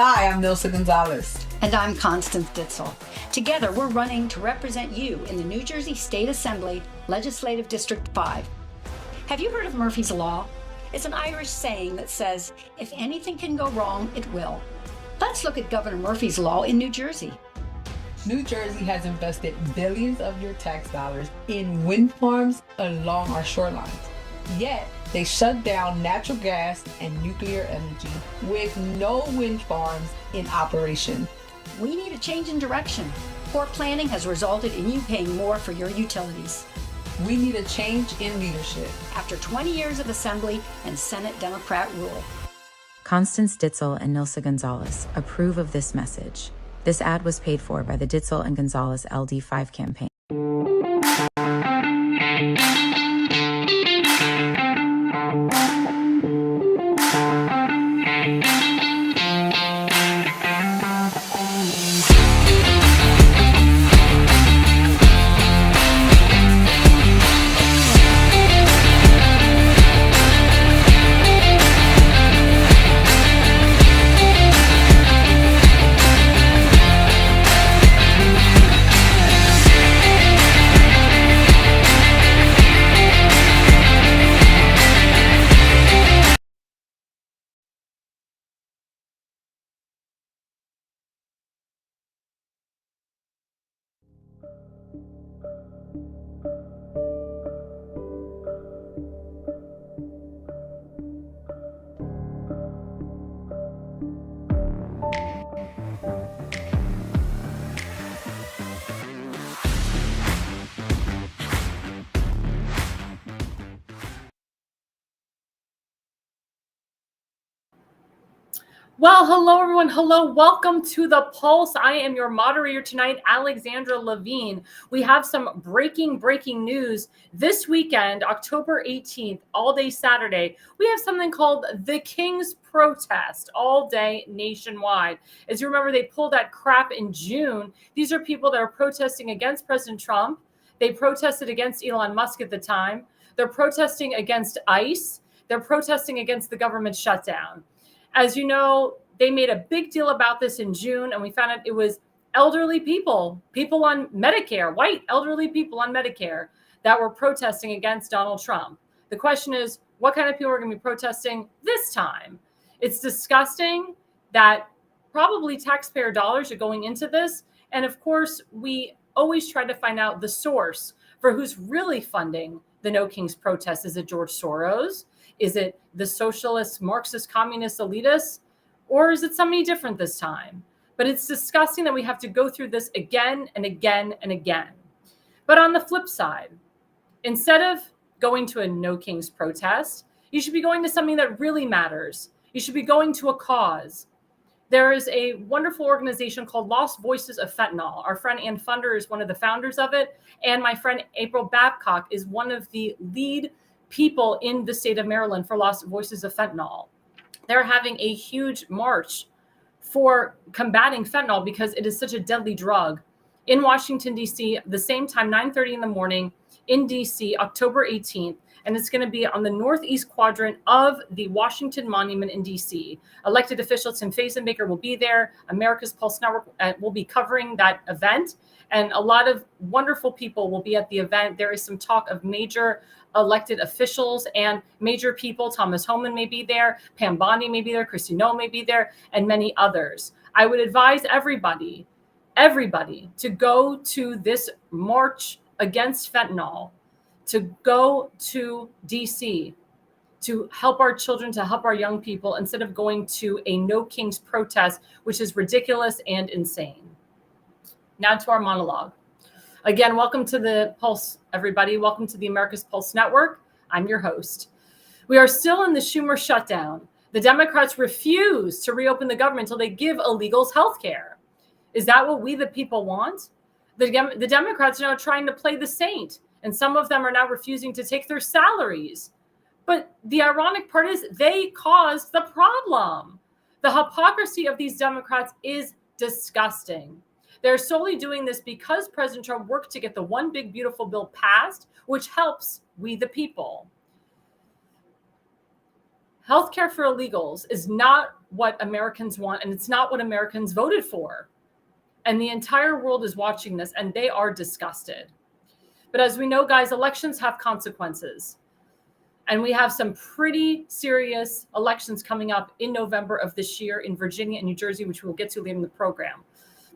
Hi, I'm Nilsa Gonzalez. And I'm Constance Ditzel. Together, we're running to represent you in the New Jersey State Assembly, Legislative District 5. Have you heard of Murphy's Law? It's an Irish saying that says, if anything can go wrong, it will. Let's look at Governor Murphy's Law in New Jersey. New Jersey has invested billions of your tax dollars in wind farms along our shorelines. Yet, they shut down natural gas and nuclear energy with no wind farms in operation. We need a change in direction. Poor planning has resulted in you paying more for your utilities. We need a change in leadership. After 20 years of Assembly and Senate Democrat rule. Constance Ditzel and Nilsa Gonzalez approve of this message. This ad was paid for by the Ditzel and Gonzalez LD5 campaign. Well, hello, everyone. Hello. Welcome to The Pulse. I am your moderator tonight, Alexandra Levine. We have some breaking news. This weekend, October 18th, all day Saturday, we have something called the King's Protest all day nationwide. As you remember, they pulled that crap in June. These are people that are protesting against President Trump. They protested against Elon Musk at the time. They're protesting against ICE. They're protesting against the government shutdown. As you know, they made a big deal about this in June, and we found out it was elderly people on Medicare, white elderly people on Medicare that were protesting against Donald Trump. The question is, what kind of people are going to be protesting this time? It's disgusting that probably taxpayer dollars are going into this. And of course, we always try to find out the source for who's really funding the No Kings protest. Is it George Soros? Is it the socialist, Marxist, communist elitists? Or is it somebody different this time? But it's disgusting that we have to go through this again and again and again. But on the flip side, instead of going to a No Kings protest, you should be going to something that really matters. You should be going to a cause. There is a wonderful organization called Lost Voices of Fentanyl. Our friend Ann Funder is one of the founders of it. And my friend April Babcock is one of the lead people in the state of Maryland for Lost Voices of Fentanyl. They're having a huge march for combating fentanyl because it is such a deadly drug in Washington, D.C., the same time, 9:30 in the morning in D.C., October 18th. And it's going to be on the northeast quadrant of the Washington Monument in D.C. Elected official Tim Fazenbaker will be there. America's Pulse Network will be covering that event. And a lot of wonderful people will be at the event. There is some talk of major elected officials and major people. Thomas Homan may be there. Pam Bondi may be there. Kristi Noem may be there, and many others. I would advise everybody to go to this march against fentanyl, to go to DC, to help our children, to help our young people, instead of going to a No Kings protest, which is ridiculous and insane. Now to our monologue. Again, welcome to the Pulse, everybody. Welcome to the America's Pulse Network. I'm your host. We are still in the Schumer shutdown. The Democrats refuse to reopen the government until they give illegals health care. Is that what we, the people, want? The Democrats are now trying to play the saint, and some of them are now refusing to take their salaries. But the ironic part is they caused the problem. The hypocrisy of these Democrats is disgusting. They're solely doing this because President Trump worked to get the One Big Beautiful Bill passed, which helps we the people. Healthcare for illegals is not what Americans want, and it's not what Americans voted for. And the entire world is watching this, and they are disgusted. But as we know, guys, elections have consequences. And we have some pretty serious elections coming up in November of this year in Virginia and New Jersey, which we'll get to later in the program.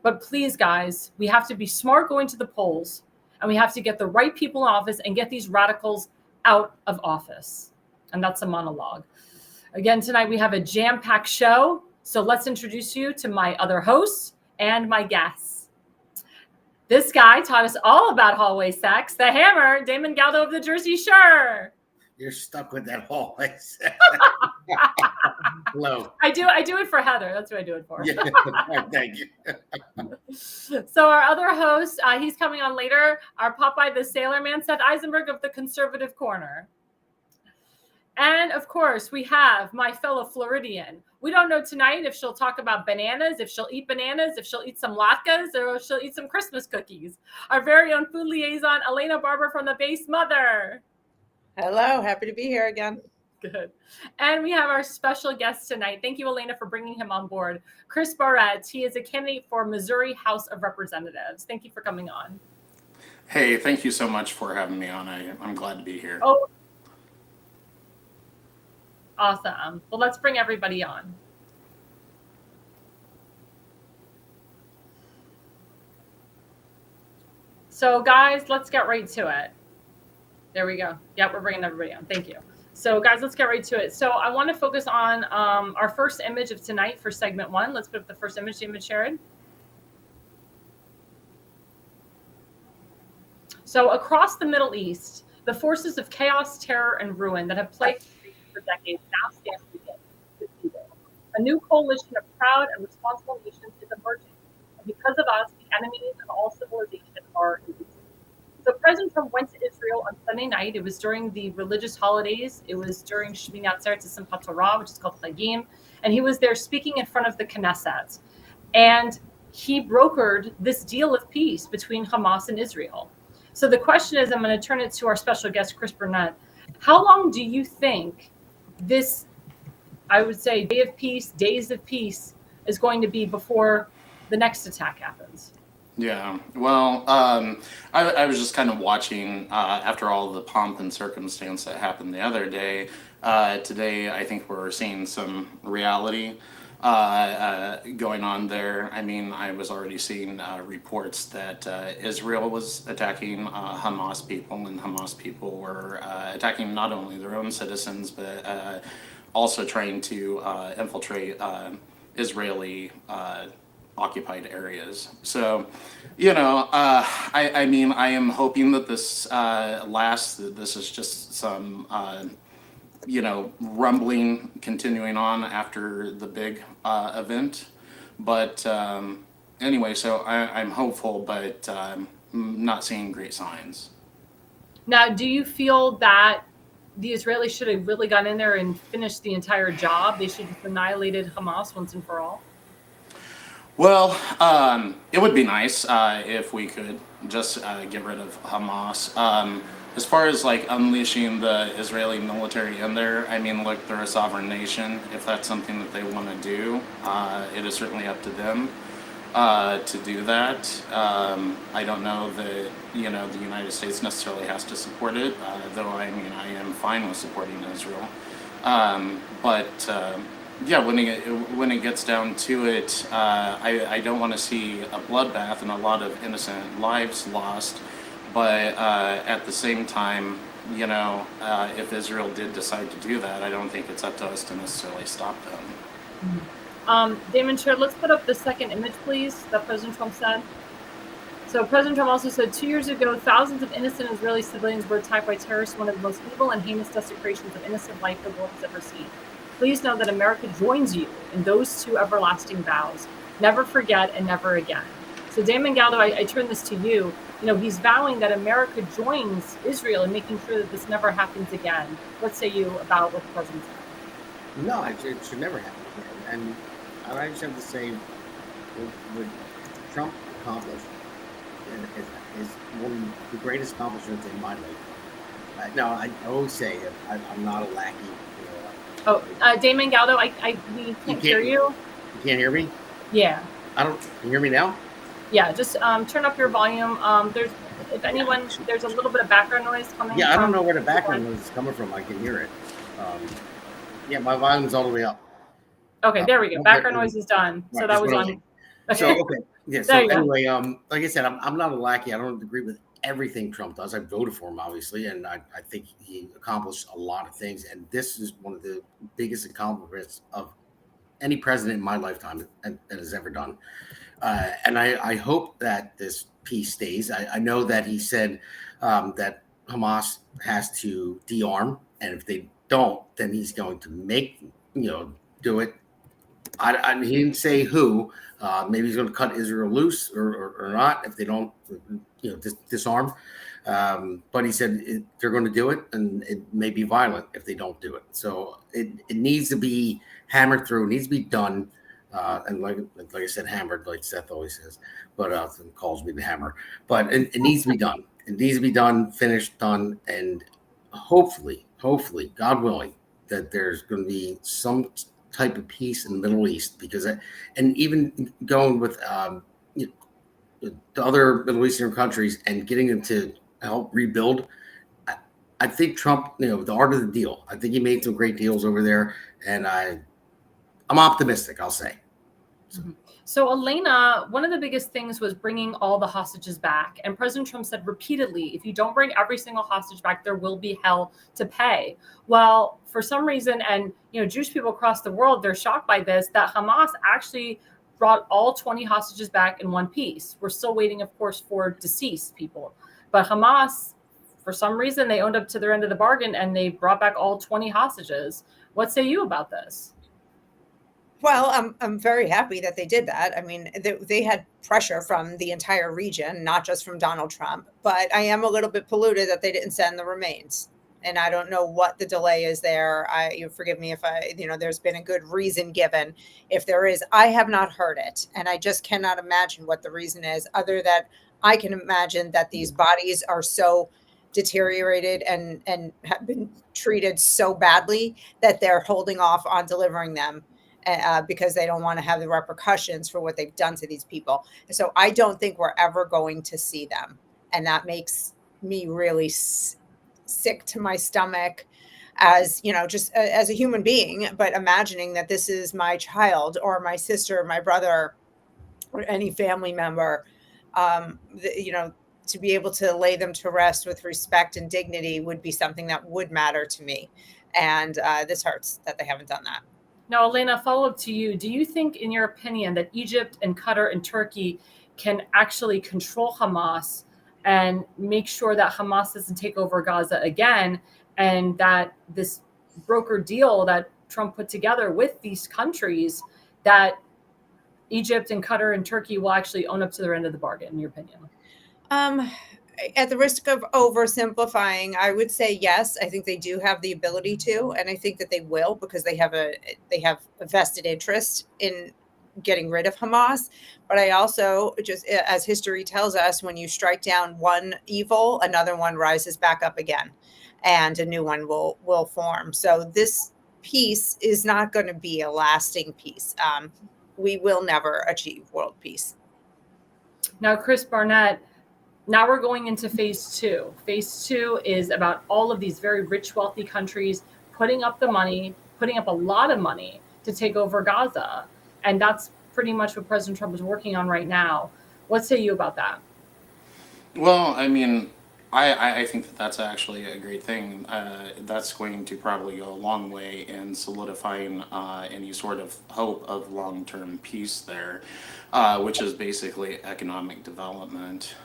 But please, guys, we have to be smart going to the polls, and we have to get the right people in office and get these radicals out of office. And that's a monologue. Again, tonight we have a jam-packed show. So let's introduce you to my other hosts and my guests. This guy taught us all about hallway sex, the Hammer, Damon Galdo of the Jersey Shore. You're stuck with that hallway sex. Hello. I do it for Heather. That's what I do it for. Yeah. Thank you. So our other host, he's coming on later, our Popeye the Sailor Man, Seth Eisenberg of the Conservative Corner. And of course, we have my fellow Floridian. We don't know tonight if she'll talk about bananas, if she'll eat bananas, if she'll eat some latkes, or if she'll eat some Christmas cookies. Our very own food liaison, Elena Barber from the Base Mother. Hello, happy to be here again. Good. And we have our special guest tonight. Thank you, Elena, for bringing him on board. Chris Barrett. He is a candidate for Missouri House of Representatives. Thank you for coming on. Hey, thank you so much for having me on. I'm glad to be here. Oh, awesome. Well, let's bring everybody on. So, guys, let's get right to it. There we go. Yep, we're bringing everybody on. Thank you. So, guys, let's get right to it. So, I want to focus on our first image of tonight for segment one. Let's put up the first image, the image shared. So, across the Middle East, the forces of chaos, terror, and ruin that have plagued the region for decades now stand defeated. A new coalition of proud and responsible nations is emerging. And because of us, the enemies of all civilization are losing. So President Trump went to Israel on Sunday night. It was during the religious holidays. It was during Shmini Atzeret Simchat Torah, which is called Chagim. And he was there speaking in front of the Knesset. And he brokered this deal of peace between Hamas and Israel. So the question is, I'm going to turn it to our special guest, Chris Burnett. How long do you think this, I would say, days of peace is going to be before the next attack happens? Yeah, well, I was just kind of watching after all the pomp and circumstance that happened the other day. Today, I think we're seeing some reality going on there. I mean, I was already seeing reports that Israel was attacking Hamas people, and Hamas people were attacking not only their own citizens, but also trying to infiltrate Israeli occupied areas. So, you know, I mean, I am hoping that this lasts, that this is just some, you know, rumbling continuing on after the big event. But anyway, so I'm hopeful, but not seeing great signs. Now, do you feel that the Israelis should have really gone in there and finished the entire job? They should have annihilated Hamas once and for all? Well, it would be nice if we could just get rid of Hamas. As far as like unleashing the Israeli military in there, I mean, look, they're a sovereign nation. If that's something that they want to do, it is certainly up to them to do that. I don't know that, you know, the United States necessarily has to support it, though I mean, I am fine with supporting Israel. Yeah, when it gets down to it, I don't want to see a bloodbath and a lot of innocent lives lost. But at the same time, you know, if Israel did decide to do that, I don't think it's up to us to necessarily stop them. Damon, Chair, let's put up the second image, please, that President Trump said. So President Trump also said 2 years ago, thousands of innocent Israeli civilians were attacked by terrorists, one of the most evil and heinous desecrations of innocent life the world has ever seen. Please know that America joins you in those two everlasting vows. Never forget and never again. So Damon Galdo, I turn this to you. You know, he's vowing that America joins Israel in making sure that this never happens again. What say you about what the president said? No, it should never happen again. And I just have to say, what Trump accomplished is one of the greatest accomplishments in my life. Now, I always say that I'm not a lackey, you know, Oh, Damon Galdo, we can't hear you. You can't hear me? Yeah. Can you hear me now? Yeah, just turn up your volume. There's a little bit of background noise coming. Yeah, I don't know where the background noise is coming from. I can hear it. Yeah, my volume's all the way up. Okay, there we go. Background noise is done. Right, So that was on. Okay. So okay, yeah. There So you go. anyway, like I said, I'm not a lackey. I don't agree with everything Trump does. I voted for him, obviously, and I think he accomplished a lot of things. And this is one of the biggest accomplishments of any president in my lifetime that has ever done. And I hope that this peace stays. I know that he said that Hamas has to de-arm, and if they don't, then he's going to do it. He didn't say who. Maybe he's going to cut Israel loose or not if they don't, disarm. But he said they're going to do it, and it may be violent if they don't do it. So it needs to be hammered through. It needs to be done. And like I said, hammered, like Seth always says, but calls me the hammer. But it needs to be done. It needs to be done, finished, done, and hopefully, God willing, that there's going to be some type of peace in the Middle East, and even going with the other Middle Eastern countries and getting them to help rebuild. I think Trump, the art of the deal. I think he made some great deals over there, and I'm optimistic, I'll say. So, Elena, one of the biggest things was bringing all the hostages back. And President Trump said repeatedly, if you don't bring every single hostage back, there will be hell to pay. Well, for some reason, and Jewish people across the world, they're shocked by this, that Hamas actually brought all 20 hostages back in one piece. We're still waiting, of course, for deceased people. But Hamas, for some reason, they owned up to their end of the bargain and they brought back all 20 hostages. What say you about this? Well, I'm very happy that they did that. I mean, they had pressure from the entire region, not just from Donald Trump. But I am a little bit polluted that they didn't send the remains. And I don't know what the delay is there. You forgive me if there's been a good reason given. If there is, I have not heard it. And I just cannot imagine what the reason is, other than I can imagine that these bodies are so deteriorated and have been treated so badly that they're holding off on delivering them. Because they don't want to have the repercussions for what they've done to these people. And so I don't think we're ever going to see them. And that makes me really sick to my stomach as, just as a human being, but imagining that this is my child or my sister, my brother, or any family member, to be able to lay them to rest with respect and dignity would be something that would matter to me. And this hurts that they haven't done that. Now, Elena, follow up to you. Do you think, in your opinion, that Egypt and Qatar and Turkey can actually control Hamas and make sure that Hamas doesn't take over Gaza again, and that this broker deal that Trump put together with these countries, that Egypt and Qatar and Turkey will actually own up to their end of the bargain, in your opinion? At the risk of oversimplifying, I would say yes. I think they do have the ability to, and I think that they will, because they have a vested interest in getting rid of Hamas. But I also, just as history tells us, when you strike down one evil, another one rises back up again, and a new one will form. So this peace is not going to be a lasting peace. We will never achieve world peace. Now, Chris Barnett, now we're going into phase two. Phase two is about all of these very rich, wealthy countries putting up the money, putting up a lot of money to take over Gaza. And that's pretty much what President Trump is working on right now. What say you about that? Well, I mean, I think that that's actually a great thing. That's going to probably go a long way in solidifying any sort of hope of long-term peace there, which is basically economic development.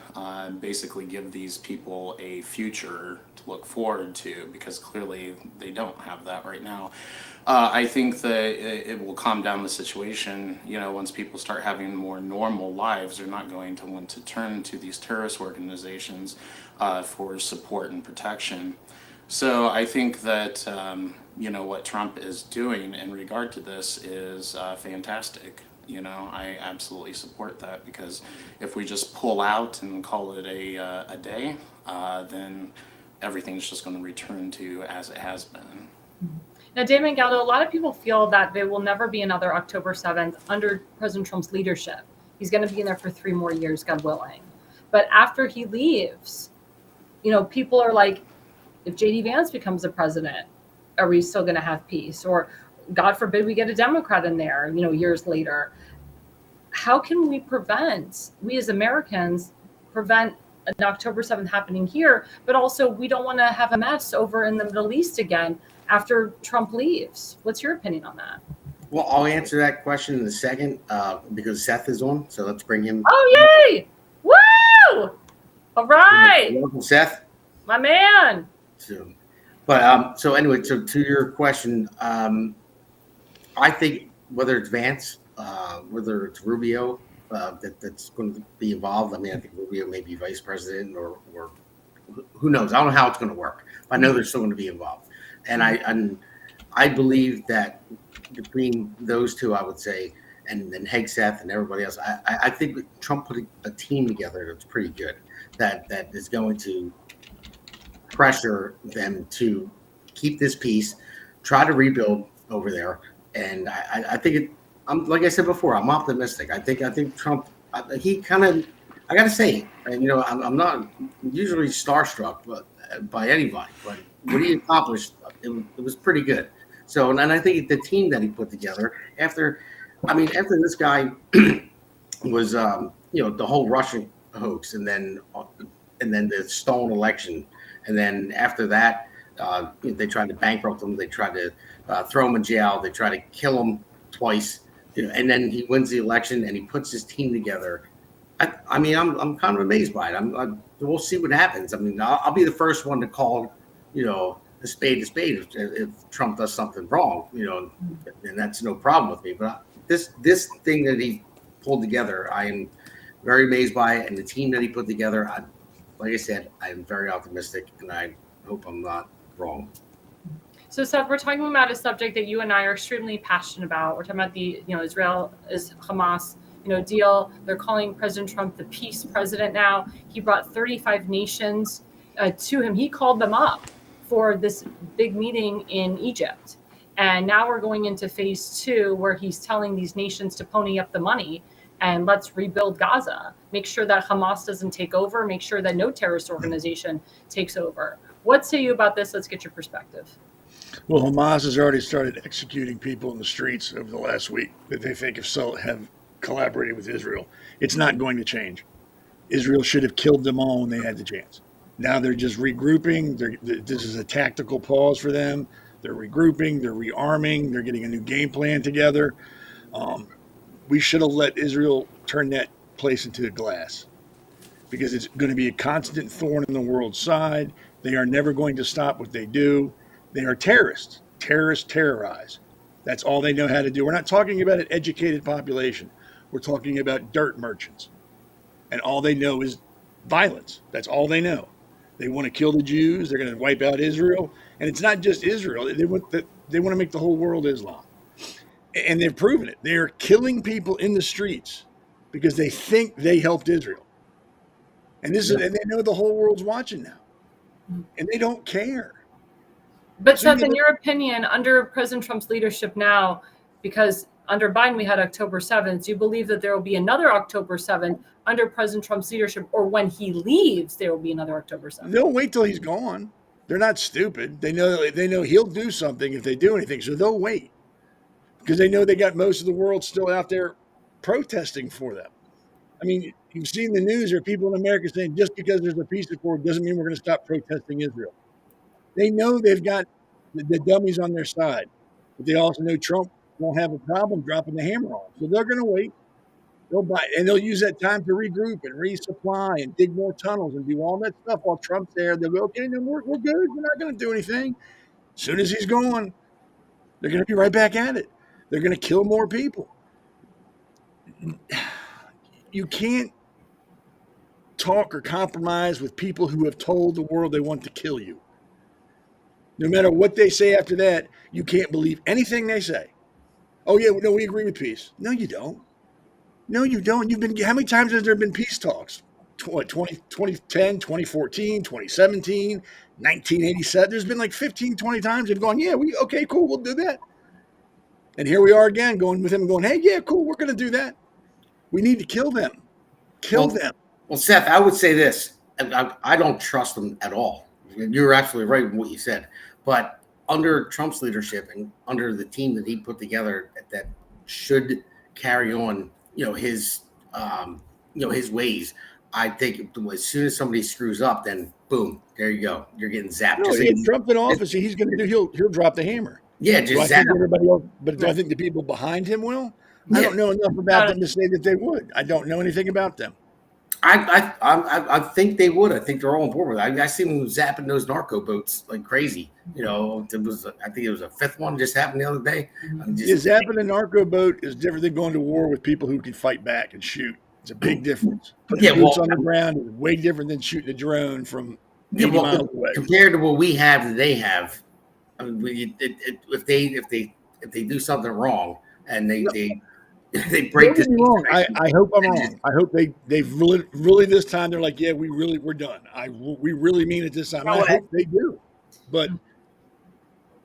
Basically give these people a future to look forward to, because clearly they don't have that right now. I think that it will calm down the situation. Once people start having more normal lives, they're not going to want to turn to these terrorist organizations for support and protection. So I think that what Trump is doing in regard to this is fantastic. I absolutely support that, because if we just pull out and call it a day, then everything's just going to return to as it has been. Now, Damon Galdo, a lot of people feel that there will never be another October 7th under President Trump's leadership. He's going to be in there for 3 more years, God willing. But after he leaves, people are like, if JD Vance becomes the president, are we still going to have peace? Or God forbid we get a Democrat in there, years later. How can we as Americans prevent an October 7th happening here? But also, we don't want to have a mess over in the Middle East again after Trump leaves. What's your opinion on that? Well, I'll answer that question in a second because Seth is on. So let's bring him. Oh, yay! Woo! All right. Welcome, Seth. My man. So anyway, so to your question, I think whether it's Vance, whether it's Rubio, that's going to be involved. I mean, I think Rubio may be vice president or who knows? I don't know how it's going to work. I know they're still going to be involved. And I believe that between those two, I would say, and then Hegseth and everybody else, I think Trump put a team together that's pretty good, that is going to pressure them to keep this peace, try to rebuild over there. And I think I'm like I said before, I'm optimistic. I think Trump, he kind of, I got to say, and I'm not usually starstruck by anybody, but what he accomplished, it was pretty good. So, and I think the team that he put together after this guy was, the whole Russian hoax, and then the stolen election, and then after that, they tried to bankrupt him. They tried to throw him in jail. They tried to kill him twice. And then he wins the election and he puts his team together. I'm kind of amazed by it. We'll see what happens. I mean, I'll be the first one to call, a spade if Trump does something wrong, and that's no problem with me. But this thing that he pulled together, I am very amazed by it, and the team that he put together. Like I said, I'm very optimistic, and I hope I'm not wrong. So, Seth, we're talking about a subject that you and I are extremely passionate about. We're talking about the, Israel is Hamas, deal. They're calling President Trump the peace president now. He brought 35 nations to him. He called them up for this big meeting in Egypt. And now we're going into phase 2, where he's telling these nations to pony up the money and let's rebuild Gaza. Make sure that Hamas doesn't take over. Make sure that no terrorist organization takes over. What say you about this? Let's get your perspective. Well, Hamas has already started executing people in the streets over the last week that they think have collaborated with Israel. It's not going to change. Israel should have killed them all when they had the chance. Now they're just regrouping. This is a tactical pause for them. They're regrouping. They're rearming. They're getting a new game plan together. We should have let Israel turn that place into glass, because it's going to be a constant thorn in the world's side. They are never going to stop what they do. They are terrorists. Terrorists terrorize. That's all they know how to do. We're not talking about an educated population. We're talking about dirt merchants. And all they know is violence. That's all they know. They want to kill the Jews. They're going to wipe out Israel. And it's not just Israel. They want to make the whole world Islam. And they've proven it. They are killing people in the streets because they think they helped Israel. And and they know the whole world's watching now. And they don't care. But Seth, in your opinion, under President Trump's leadership now, because under Biden we had October 7th, do you believe that there will be another October 7th under President Trump's leadership, or when he leaves, there will be another October 7th? They'll wait till he's gone. They're not stupid. They know he'll do something if they do anything, so they'll wait, because they know they got most of the world still out there protesting for them. I mean, you've seen the news. There are people in America saying just because there's a peace accord doesn't mean we're going to stop protesting Israel. They know they've got the dummies on their side, but they also know Trump won't have a problem dropping the hammer on them. So they're going to wait. They'll buy, and they'll use that time to regroup and resupply and dig more tunnels and do all that stuff while Trump's there. They'll go, okay, no, we're good. We're not going to do anything. As soon as he's gone, they're going to be right back at it. They're going to kill more people. You can't talk or compromise with people who have told the world they want to kill you. No matter what they say after that, you can't believe anything they say. Oh, yeah, no, we agree with peace. No, you don't. No, you don't. How many times has there been peace talks? 2010, 2014, 2017, 1987. There's been like 15, 20 times they've gone, yeah, okay, cool, we'll do that. And here we are again going with him and going, hey, yeah, cool, we're going to do that. We need to kill them. Kill them. Well, Seth, I would say this. I don't trust them at all. You're absolutely right in what you said. But under Trump's leadership and under the team that he put together that should carry on, his ways, I think as soon as somebody screws up, then boom, there you go. You're getting zapped. No, Trump in office, he's going to do. He'll drop the hammer. Yeah, just zap everybody else. But do I think the people behind him will? I don't know enough about them to say that they would. I don't know anything about them. I think they would. I think they're all on board with it. I see them zapping those narco boats like crazy. I think it was a fifth one just happened the other day. Zapping a narco boat is different than going to war with people who can fight back and shoot. It's a big difference. Putting boots on the ground is way different than shooting a drone from 80 miles away. Compared to what we have that they have, I mean, if they do something wrong and they break this. Wrong. I hope I'm wrong. I hope they've really this time they're like, yeah, we're done. We really mean it this time. I hope they do, but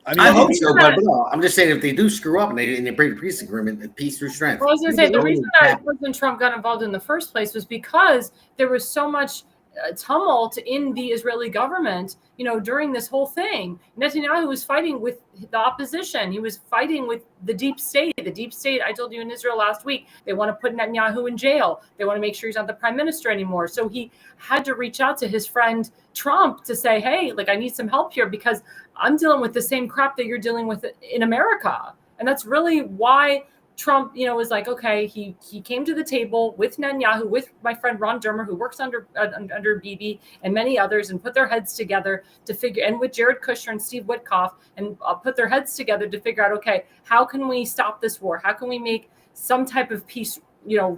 I hope so. But no, I'm just saying if they do screw up and they break the peace agreement, peace through strength. Well, I was going to say the reason that President Trump got involved in the first place was because there was so much tumult in the Israeli government, during this whole thing. Netanyahu was fighting with the opposition. He was fighting with the deep state. The deep state, I told you in Israel last week, they want to put Netanyahu in jail. They want to make sure he's not the prime minister anymore. So he had to reach out to his friend Trump to say, hey, I need some help here because I'm dealing with the same crap that you're dealing with in America. And that's really why Trump, was like, okay, he came to the table with Netanyahu, with my friend Ron Dermer, who works under Bibi and many others, and put their heads together to figure, and with Jared Kushner and Steve Witkoff, and put their heads together to figure out, okay, how can we stop this war? How can we make some type of peace,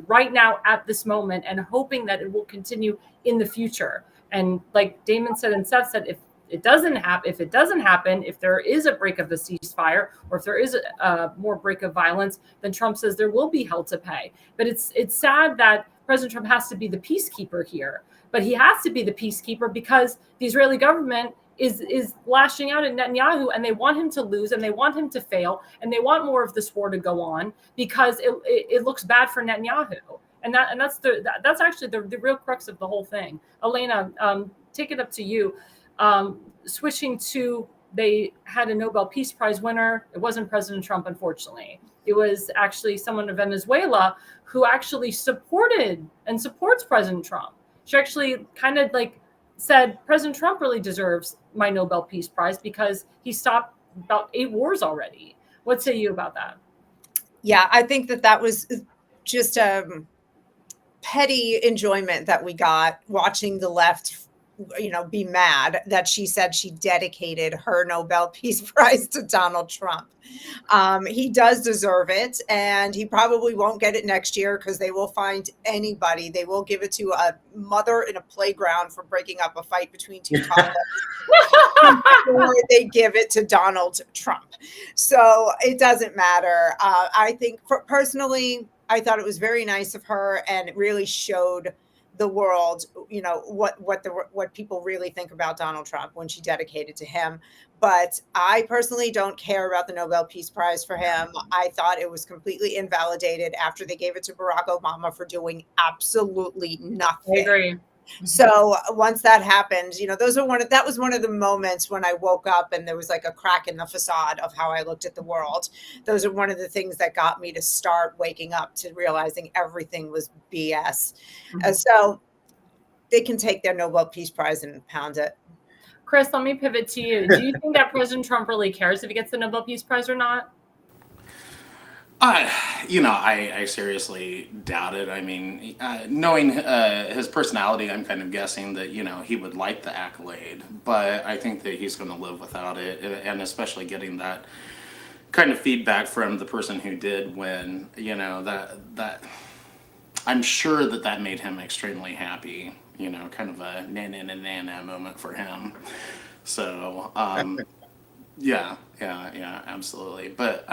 right now at this moment, and hoping that it will continue in the future. And like Damon said and Seth said, if it doesn't happen, if there is a break of the ceasefire, or if there is a more break of violence, then Trump says there will be hell to pay. But it's sad that President Trump has to be the peacekeeper here. But he has to be the peacekeeper because the Israeli government is lashing out at Netanyahu, and they want him to lose, and they want him to fail, and they want more of this war to go on because it looks bad for Netanyahu. And that's actually the real crux of the whole thing. Elena, take it up to you. Switching to, they had a Nobel Peace Prize winner. It wasn't President Trump, unfortunately. It was actually someone in Venezuela who actually supported and supports President Trump. She actually kind of said, President Trump really deserves my Nobel Peace Prize because he stopped about 8 wars already. What say you about that? Yeah, I think that was just a petty enjoyment that we got watching the left be mad that she said she dedicated her Nobel Peace Prize to Donald Trump. He does deserve it, and he probably won't get it next year because they will find anybody. They will give it to a mother in a playground for breaking up a fight between two toddlers before they give it to Donald Trump. So it doesn't matter. I think personally, I thought it was very nice of her, and it really showed the world, what people really think about Donald Trump when she dedicated to him. But I personally don't care about the Nobel Peace Prize for him. I thought it was completely invalidated after they gave it to Barack Obama for doing absolutely nothing. I agree. So once that happened, that was one of the moments when I woke up and there was a crack in the facade of how I looked at the world. Those are one of the things that got me to start waking up to realizing everything was BS. Mm-hmm. So they can take their Nobel Peace Prize and pound it. Chris, let me pivot to you. Do you think that President Trump really cares if he gets the Nobel Peace Prize or not? I seriously doubt it. I mean, knowing his personality, I'm kind of guessing that, he would like the accolade, but I think that he's going to live without it, and especially getting that kind of feedback from the person who did win, that I'm sure that made him extremely happy, kind of a na moment for him. So, yeah, absolutely. But,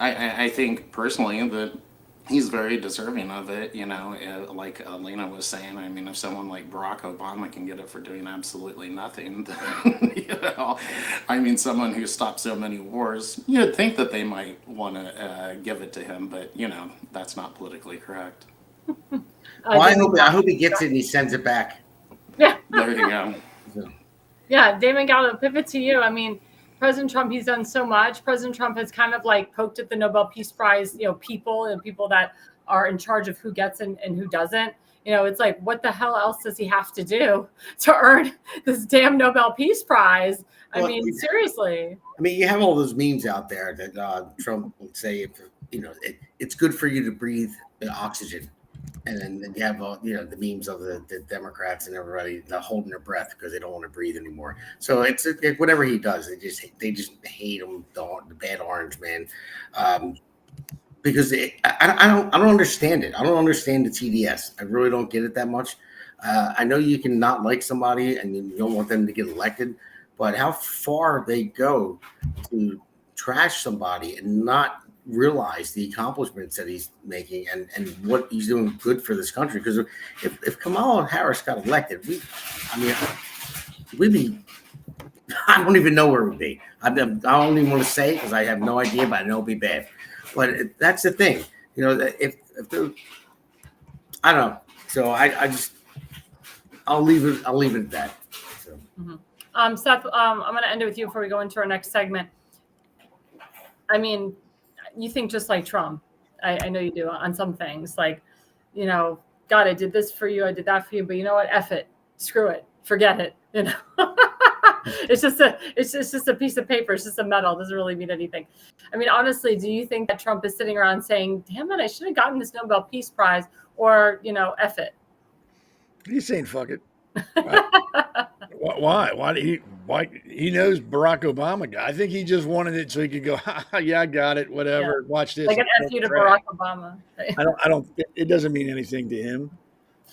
I think personally that he's very deserving of it, like Elena was saying. I mean, if someone like Barack Obama can get it for doing absolutely nothing, then, I mean, someone who stopped so many wars, you'd think that they might want to give it to him, but, that's not politically correct. Well, I hope he gets it and he sends it back. Yeah. There you go. Yeah, Damon Gallo, pivot to you. I mean, President Trump, he's done so much. President Trump has kind of like poked at the Nobel Peace Prize, people and people that are in charge of who gets and who doesn't. It's like, what the hell else does he have to do to earn this damn Nobel Peace Prize? I mean, seriously. I mean, you have all those memes out there that Trump would say, it's good for you to breathe oxygen. And then you have the memes of the Democrats and everybody holding their breath because they don't want to breathe anymore. So it's whatever he does, they just hate him, the bad orange man, because I don't understand it. I don't understand the TDS. I really don't get it that much. I know you can not like somebody and you don't want them to get elected, but how far they go to trash somebody and not realize the accomplishments that he's making and what he's doing good for this country. Because if Kamala Harris got elected, we'd be, I don't even know where we'd be. I don't even want to say it because I have no idea, but I know it'd be bad. But that's the thing, if I don't know. So I'll leave it at that. So. Mm-hmm. Seth, I'm going to end it with you before we go into our next segment. I mean, you think just like Trump. I know you do on some things. Like, God, I did this for you. I did that for you. But you know what? F it. Screw it. Forget it. It's just a piece of paper. It's just a medal. It doesn't really mean anything. I mean, honestly, do you think that Trump is sitting around saying, damn it, I should have gotten this Nobel Peace Prize, or, F it? He's saying fuck it. Why? Why? He knows Barack Obama got. I think he just wanted it so he could go, yeah, I got it, whatever. Yeah. Watch this. Like an F you to Barack Obama. I don't. It doesn't mean anything to him.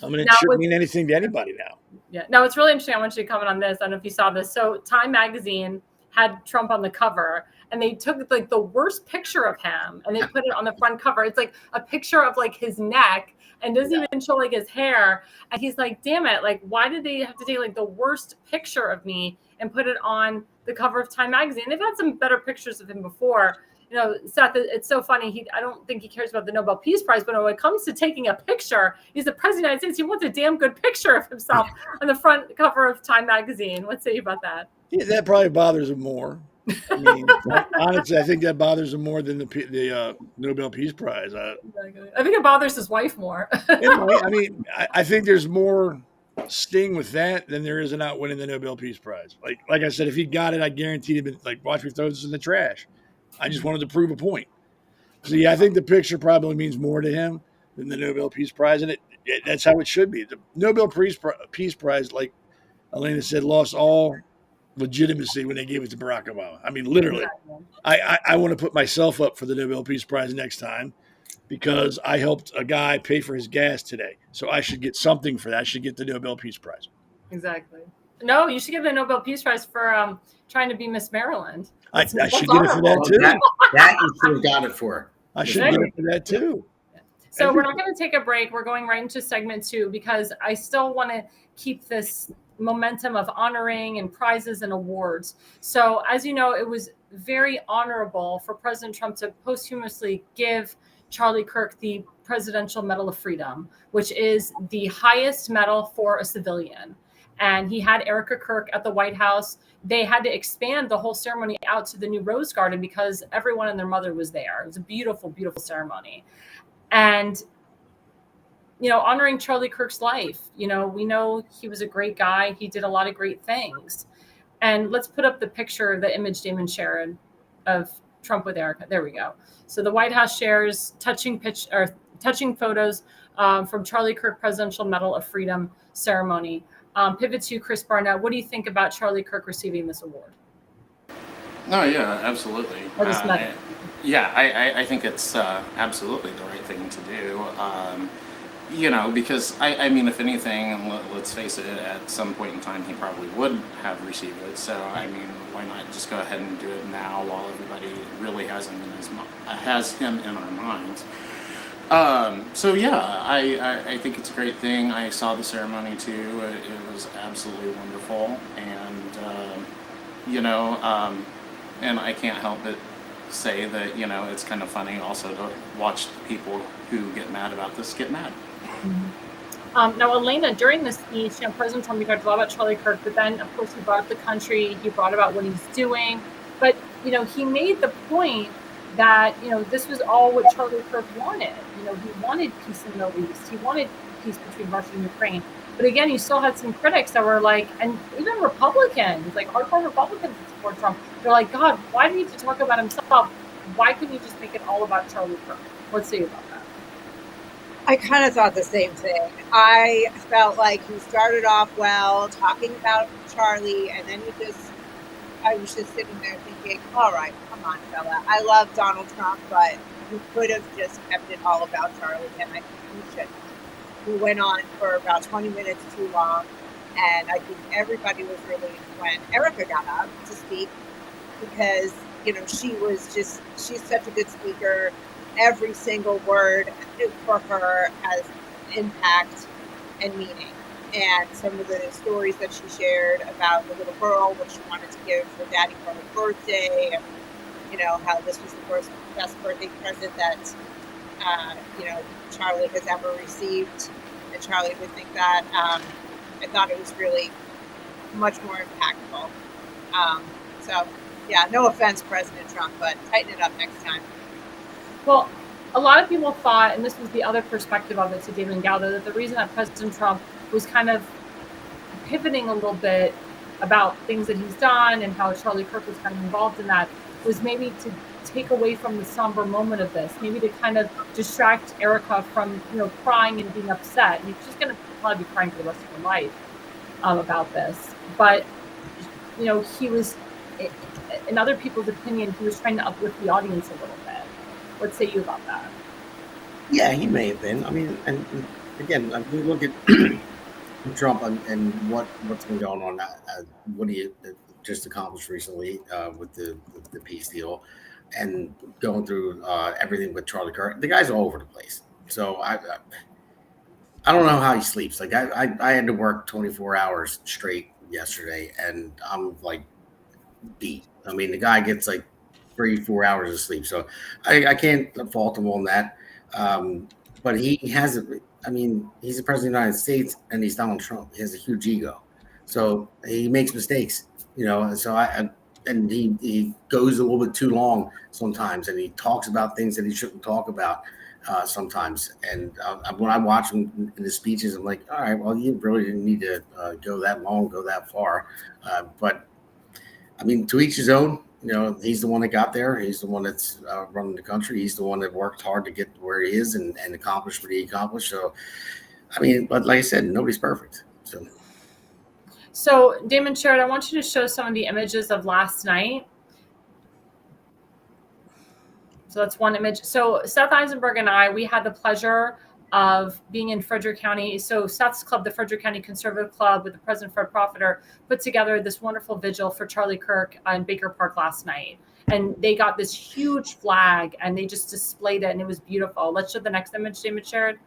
I mean, it shouldn't mean anything to anybody now. Yeah. No, it's really interesting. I want you to comment on this. I don't know if you saw this. So Time Magazine had Trump on the cover, and they took like the worst picture of him and they put it on the front cover. It's like a picture of like his neck and doesn't even show like his hair. And he's like, damn it. Like, why did they have to take like the worst picture of me and put it on the cover of Time Magazine? They've had some better pictures of him before. Seth, it's so funny. I don't think he cares about the Nobel Peace Prize, but when it comes to taking a picture, he's the president of the United States. He wants a damn good picture of himself on the front cover of Time Magazine. What say you about that? Yeah, that probably bothers him more. I mean, honestly, I think that bothers him more than the Nobel Peace Prize. Exactly. I think it bothers his wife more. I mean, I think there's more sting with that than there is in not winning the Nobel Peace Prize. Like I said, if he got it, I guarantee he'd been like, watch me throw this in the trash. I just wanted to prove a point. So yeah, I think the picture probably means more to him than the Nobel Peace Prize, and that's how it should be. The Nobel Peace Prize, like Elena said, lost all legitimacy when they gave it to Barack Obama. I mean, literally. I want to put myself up for the Nobel Peace Prize next time because I helped a guy pay for his gas today. So I should get something for that. I should get the Nobel Peace Prize. Exactly. No, you should get the Nobel Peace Prize for trying to be Miss Maryland. I should get it for that too. That you should have got it for. I should get it for that too. So we're not going to take a break. We're going right into segment 2 because I still want to keep this momentum of honoring and prizes and awards. So as you know, it was very honorable for President Trump to posthumously give Charlie Kirk the Presidential Medal of Freedom, which is the highest medal for a civilian. And he had Erica Kirk at the White House. They had to expand the whole ceremony out to the new Rose Garden because everyone and their mother was there. It was a beautiful, beautiful ceremony. And, honoring Charlie Kirk's life, we know he was a great guy. He did a lot of great things. And let's put up the image Damon shared of Trump with Erica. There we go. So the White House shares touching photos from Charlie Kirk Presidential Medal of Freedom ceremony. Pivot to Chris Barnett. What do you think about Charlie Kirk receiving this award? No, yeah, absolutely. I think it's absolutely the right thing to do. Because I mean, if anything, let's face it, at some point in time, he probably would have received it. So, I mean, why not just go ahead and do it now while everybody really has him in our minds? So yeah, I think it's a great thing. I saw the ceremony too. It was absolutely wonderful, and you know, and I can't help but say that it's kind of funny also to watch people who get mad about this get mad. Now, Elena, during the speech, President Trump, you talked a lot about Charlie Kirk, but then, of course, he brought up the country. He brought about what he's doing. But, he made the point that, this was all what Charlie Kirk wanted. He wanted peace in the Middle East. He wanted peace between Russia and Ukraine. But again, you still had some critics that were like, and even Republicans, like hardcore Republicans that support Trump, they're like, God, why do you need to talk about himself? Why couldn't you just make it all about Charlie Kirk? Let's see about that. I kind of thought the same thing. I felt like he started off well, talking about Charlie, and then I was just sitting there thinking, all right, come on, fella. I love Donald Trump, but he could have just kept it all about Charlie, and I think he shouldn't. He went on for about 20 minutes too long, and I think everybody was relieved when Erica got up to speak, because, she's such a good speaker. Every single word for her has impact and meaning. And some of the stories that she shared about the little girl, what she wanted to give her daddy for her birthday, and how this was the best birthday present that Charlie has ever received, and Charlie would think that. I thought it was really much more impactful. So yeah, no offense, President Trump, but tighten it up next time. Well, a lot of people thought, and this was the other perspective of it to David and Galdo, that the reason that President Trump was kind of pivoting a little bit about things that he's done and how Charlie Kirk was kind of involved in that was maybe to take away from the somber moment of this, maybe to kind of distract Erica from, crying and being upset. And she's going to probably be crying for the rest of her life about this. But, he was, in other people's opinion, he was trying to uplift the audience a little bit. What say you about that? Yeah, he may have been. I mean, and again, we look at Trump and what's been going on. What he just accomplished recently with the peace deal, and going through everything with Charlie Kirk. The guy's all over the place. So I don't know how he sleeps. Like I had to work 24 hours straight yesterday, and I'm like beat. I mean, the guy gets like 3-4 hours of sleep. So I can't fault him on that. But he has, he's the president of the United States, and he's Donald Trump. He has a huge ego. So he makes mistakes, so and he goes a little bit too long sometimes, and he talks about things that he shouldn't talk about sometimes. And when I watch him in his speeches, I'm like, all right, well, you really didn't need to go that long, go that far. But to each his own. He's the one that got there. He's the one that's running the country. He's the one that worked hard to get where he is and accomplished what he accomplished. So, but like I said, nobody's perfect. So Damon Sherrod, I want you to show some of the images of last night. So that's one image. So Seth Eisenberg and I, we had the pleasure of being in Frederick County. So Seth's club, the Frederick County Conservative Club, with the President Fred Profiter, put together this wonderful vigil for Charlie Kirk in Baker Park last night. And they got this huge flag and they just displayed it, and it was beautiful. Let's show the next image, Damon Sherrod.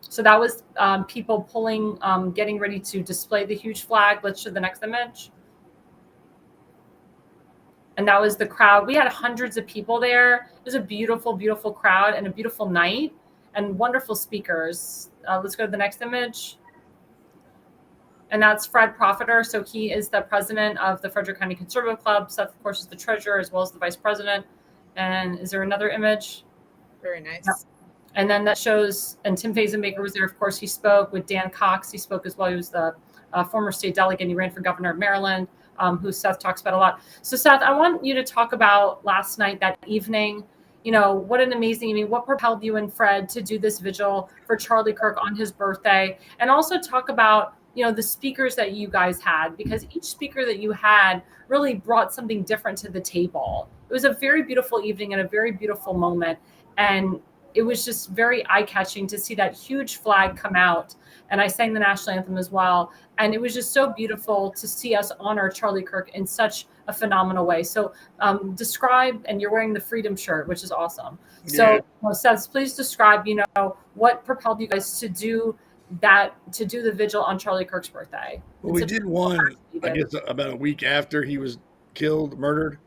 So that was people pulling, getting ready to display the huge flag. Let's show the next image. And that was the crowd. We had hundreds of people there. It was a beautiful, beautiful crowd and a beautiful night and wonderful speakers. Let's go to the next image. And that's Fred Profiter. So he is the president of the Frederick County Conservative Club. Seth, of course, is the treasurer as well as the vice president. And is there another image? Very nice. Yeah. And then that shows, and Tim Fazenbaker was there. Of course, he spoke with Dan Cox. He spoke as well. He was the former state delegate. He ran for governor of Maryland. Who Seth talks about a lot. So Seth, I want you to talk about last night, that evening. What an amazing evening. What propelled you and Fred to do this vigil for Charlie Kirk on his birthday? And also talk about, the speakers that you guys had, because each speaker that you had really brought something different to the table. It was a very beautiful evening and a very beautiful moment. And it was just very eye-catching to see that huge flag come out. And I sang the national anthem as well. And it was just so beautiful to see us honor Charlie Kirk in such a phenomenal way. So describe, and you're wearing the Freedom shirt, which is awesome. So Seth, please describe, what propelled you guys to do the vigil on Charlie Kirk's birthday. Well, we did one, I guess, about a week after he was killed, murdered.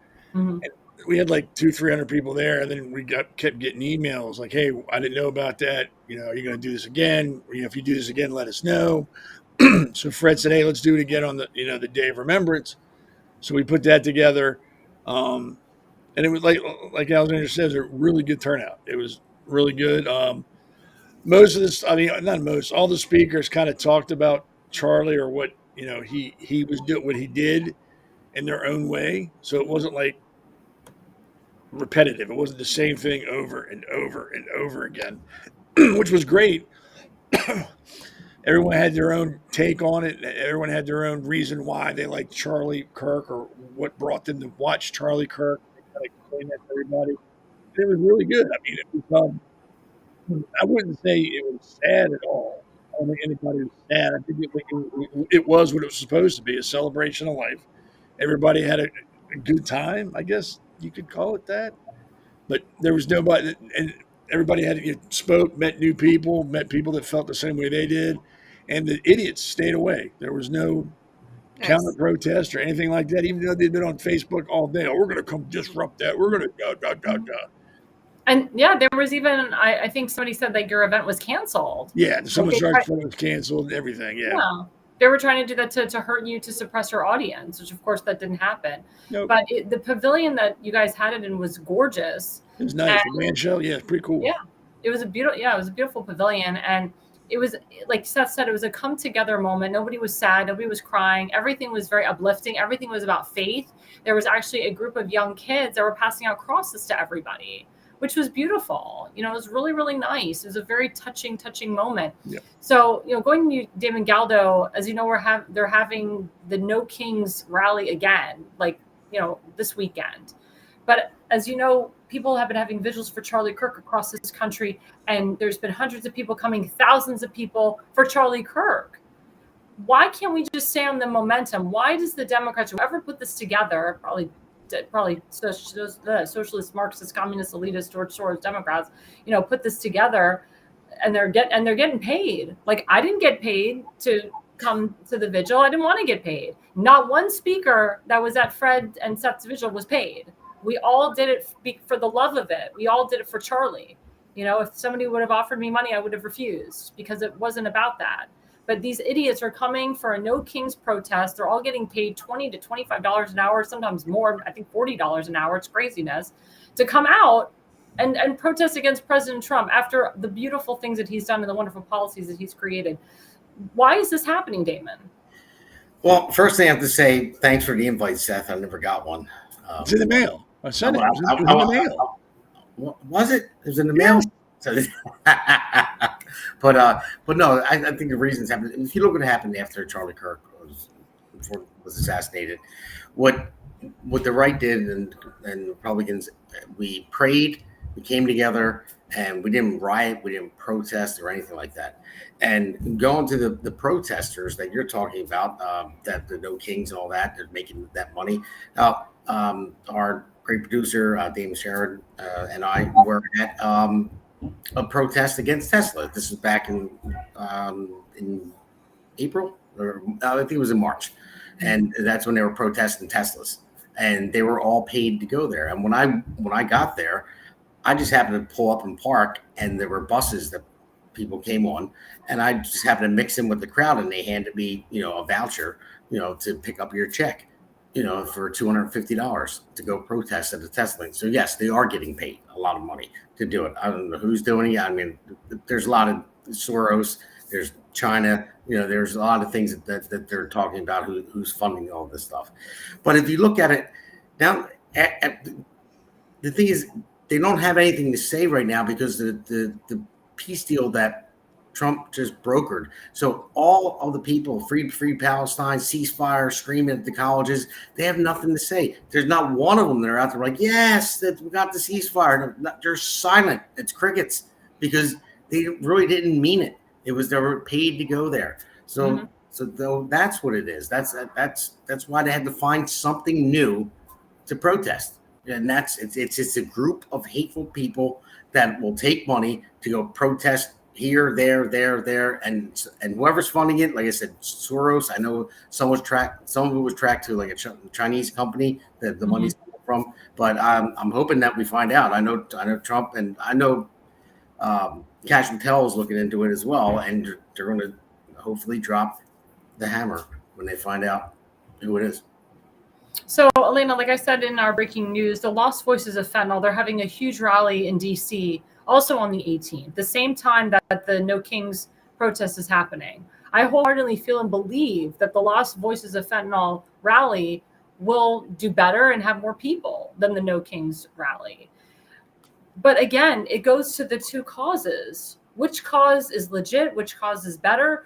We had like 200-300 people there, and then we kept getting emails like, "Hey, I didn't know about that. Are you going to do this again? If you do this again, let us know." So Fred said, "Hey, let's do it again on the the Day of Remembrance." So we put that together, and it was like Alexandra says, a really good turnout. It was really good. Most of this, not most, all the speakers kind of talked about Charlie or what he was doing, what he did in their own way. So it wasn't like repetitive. It wasn't the same thing over and over and over again, which was great. Everyone had their own take on it. Everyone had their own reason why they liked Charlie Kirk or what brought them to watch Charlie Kirk. They kind of explained that to everybody. It was really good. It was, I wouldn't say it was sad at all. I don't think anybody was sad. I think it was what it was supposed to be, a celebration of life. Everybody had a good time, I guess you could call it that. But there was nobody, and everybody spoke, met new people, met people that felt the same way they did, and the idiots stayed away. There was no counter protest or anything like that, even though they'd been on Facebook all day. "Oh, we're going to come disrupt that. We're going to And there was even, I think somebody said that your event was canceled. Yeah, someone started saying it was canceled and everything. Yeah. They were trying to do that to hurt you, to suppress your audience, which of course that didn't happen. Nope. But the pavilion that you guys had it in was gorgeous. It was nice. The man show, it's pretty cool. Yeah, it was a beautiful pavilion, and it was, like Seth said, it was a come together moment. Nobody was sad, nobody was crying. Everything was very uplifting. Everything was about faith. There was actually a group of young kids that were passing out crosses to everybody, which was beautiful. It was really, really nice. It was a very touching moment. Yeah. So, going to Damon Galdo, as you know, they're having the No Kings rally again, this weekend. But as you know, people have been having vigils for Charlie Kirk across this country, and there's been hundreds of people coming, thousands of people for Charlie Kirk. Why can't we just stay on the momentum? Why does the Democrats, whoever put this together, probably socialist, Marxist, communist, elitist, George Soros Democrats, put this together, and they're getting paid. Like, I didn't get paid to come to the vigil. I didn't want to get paid. Not one speaker that was at Fred and Seth's vigil was paid. We all did it for the love of it. We all did it for Charlie. If somebody would have offered me money, I would have refused, because it wasn't about that. But these idiots are coming for a No Kings protest. They're all getting paid $20 to $25 an hour, sometimes more, I think $40 an hour. It's craziness, to come out and protest against President Trump after the beautiful things that he's done and the wonderful policies that he's created. Why is this happening, Damon? Well, first thing I have to say, thanks for the invite, Seth. I never got one. It's in the mail. I sent it. It was in the mail. Was it? It was in the mail? So, but no, I think the reasons happened. If you look what happened after Charlie Kirk was assassinated, what the right did and Republicans, we prayed, we came together, and we didn't riot, we didn't protest or anything like that. And going to the protesters that you're talking about, that the No Kings and all that, they're making that money. Now, our great producer, Damon Sherrod, and I were at a protest against Tesla. This is back in April, or I think it was in March, and that's when they were protesting Teslas, and they were all paid to go there. And when I got there, I just happened to pull up and park, and there were buses that people came on, and I just happened to mix in with the crowd, and they handed me, a voucher, to pick up your check, for $250 to go protest at the Tesla. So yes, they are getting paid a lot of money to do it. I don't know who's doing it. I mean, there's a lot of Soros, there's China, there's a lot of things that they're talking about who's funding all this stuff. But if you look at it now, the thing is, they don't have anything to say right now because the peace deal that Trump just brokered. So all of the people, free Palestine, ceasefire, screaming at the colleges, they have nothing to say. There's not one of them that are out there like, yes, that we got the ceasefire. They're silent. It's crickets. because they really didn't mean it. They were paid to go there. So though that's what it is. That's why they had to find something new to protest. And it's just a group of hateful people that will take money to go protest here, there, and whoever's funding it. Like I said, Soros. I know some of it was tracked to like a Chinese company that the money's coming from. But I'm hoping that we find out. I know Trump, and I know Cash Patel is looking into it as well, and they're going to hopefully drop the hammer when they find out who it is. So, Elena, like I said in our breaking news, the Lost Voices of Fentanyl, they're having a huge rally in D.C., also on the 18th, the same time that the No Kings protest is happening. I wholeheartedly feel and believe that the Lost Voices of Fentanyl rally will do better and have more people than the No Kings rally. But again, it goes to the two causes. Which cause is legit? Which cause is better?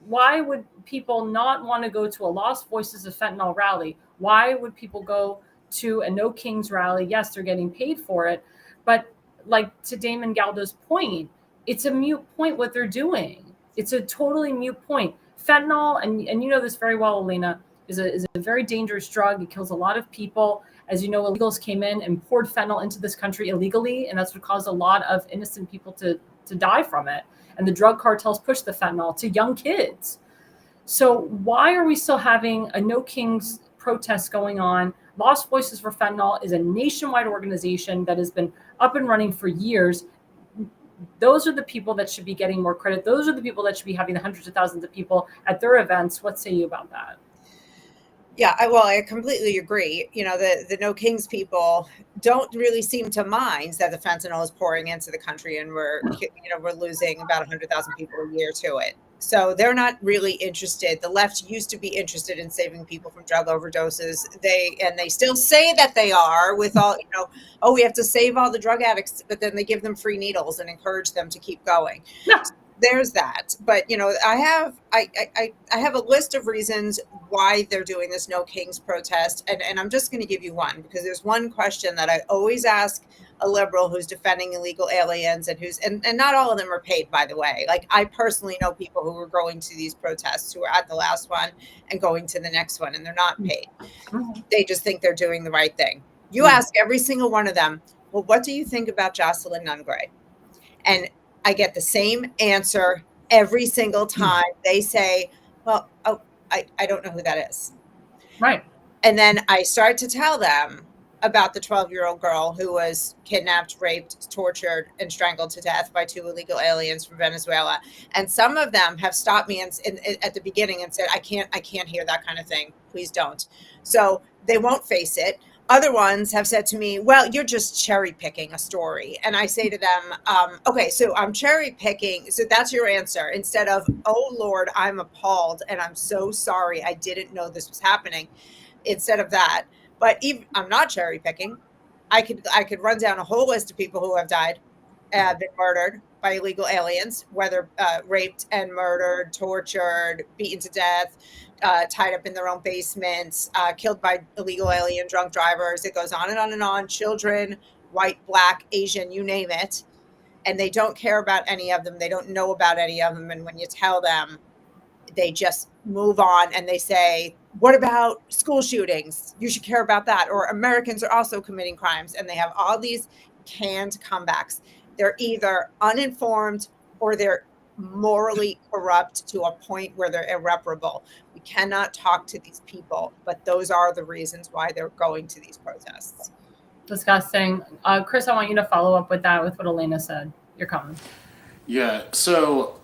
Why would people not want to go to a Lost Voices of Fentanyl rally? Why would people go to a No Kings rally? Yes, they're getting paid for it. But like to Damon Galdo's point, it's a moot point what they're doing. It's a totally moot point. Fentanyl, and you know this very well, Elena, is a very dangerous drug. It kills a lot of people. As you know, illegals came in and poured fentanyl into this country illegally, and that's what caused a lot of innocent people to die from it. And the drug cartels push the fentanyl to young kids. So why are we still having a No Kings protest going on? Lost Voices for Fentanyl is a nationwide organization that has been up and running for years. Those are the people that should be getting more credit. Those are the people that should be having the hundreds of thousands of people at their events. What say you about that? Yeah, I completely agree. You know, the No Kings people don't really seem to mind that the fentanyl is pouring into the country, and we're losing about 100,000 people a year to it. So they're not really interested. The left used to be interested in saving people from drug overdoses. They still say that they are with all, we have to save all the drug addicts, but then they give them free needles and encourage them to keep going. No. There's that. But I have a list of reasons why they're doing this No Kings protest, and I'm just going to give you one, because there's one question that I always ask a liberal who's defending illegal aliens, and not all of them are paid, by the way. Like, I personally know people who are going to these protests, who are at the last one and going to the next one, and they're not paid. They just think they're doing the right thing. You ask every single one of them, well, what do you think about Jocelyn Nungray? And I get the same answer every single time. They say, well, I don't know who that is. Right. And then I start to tell them about the 12-year-old girl who was kidnapped, raped, tortured, and strangled to death by two illegal aliens from Venezuela. And some of them have stopped me at the beginning and said, I can't hear that kind of thing. Please don't. So they won't face it. Other ones have said to me, well, you're just cherry picking a story. And I say to them, okay, so I'm cherry picking. So that's your answer, instead of, oh, Lord, I'm appalled and I'm so sorry. I didn't know this was happening. Instead of that. But I'm not cherry picking. I could run down a whole list of people who have died, been murdered by illegal aliens, whether raped and murdered, tortured, beaten to death, tied up in their own basements, killed by illegal alien drunk drivers. It goes on and on and on. Children, white, black, Asian, you name it. And they don't care about any of them. They don't know about any of them. And when you tell them, they just move on and they say, what about school shootings? You should care about that. Or Americans are also committing crimes. And they have all these canned comebacks. They're either uninformed or they're morally corrupt to a point where they're irreparable. We cannot talk to these people, but those are the reasons why they're going to these protests. Disgusting. Chris, I want you to follow up with that, with what Elena said. Your comment. Yeah, so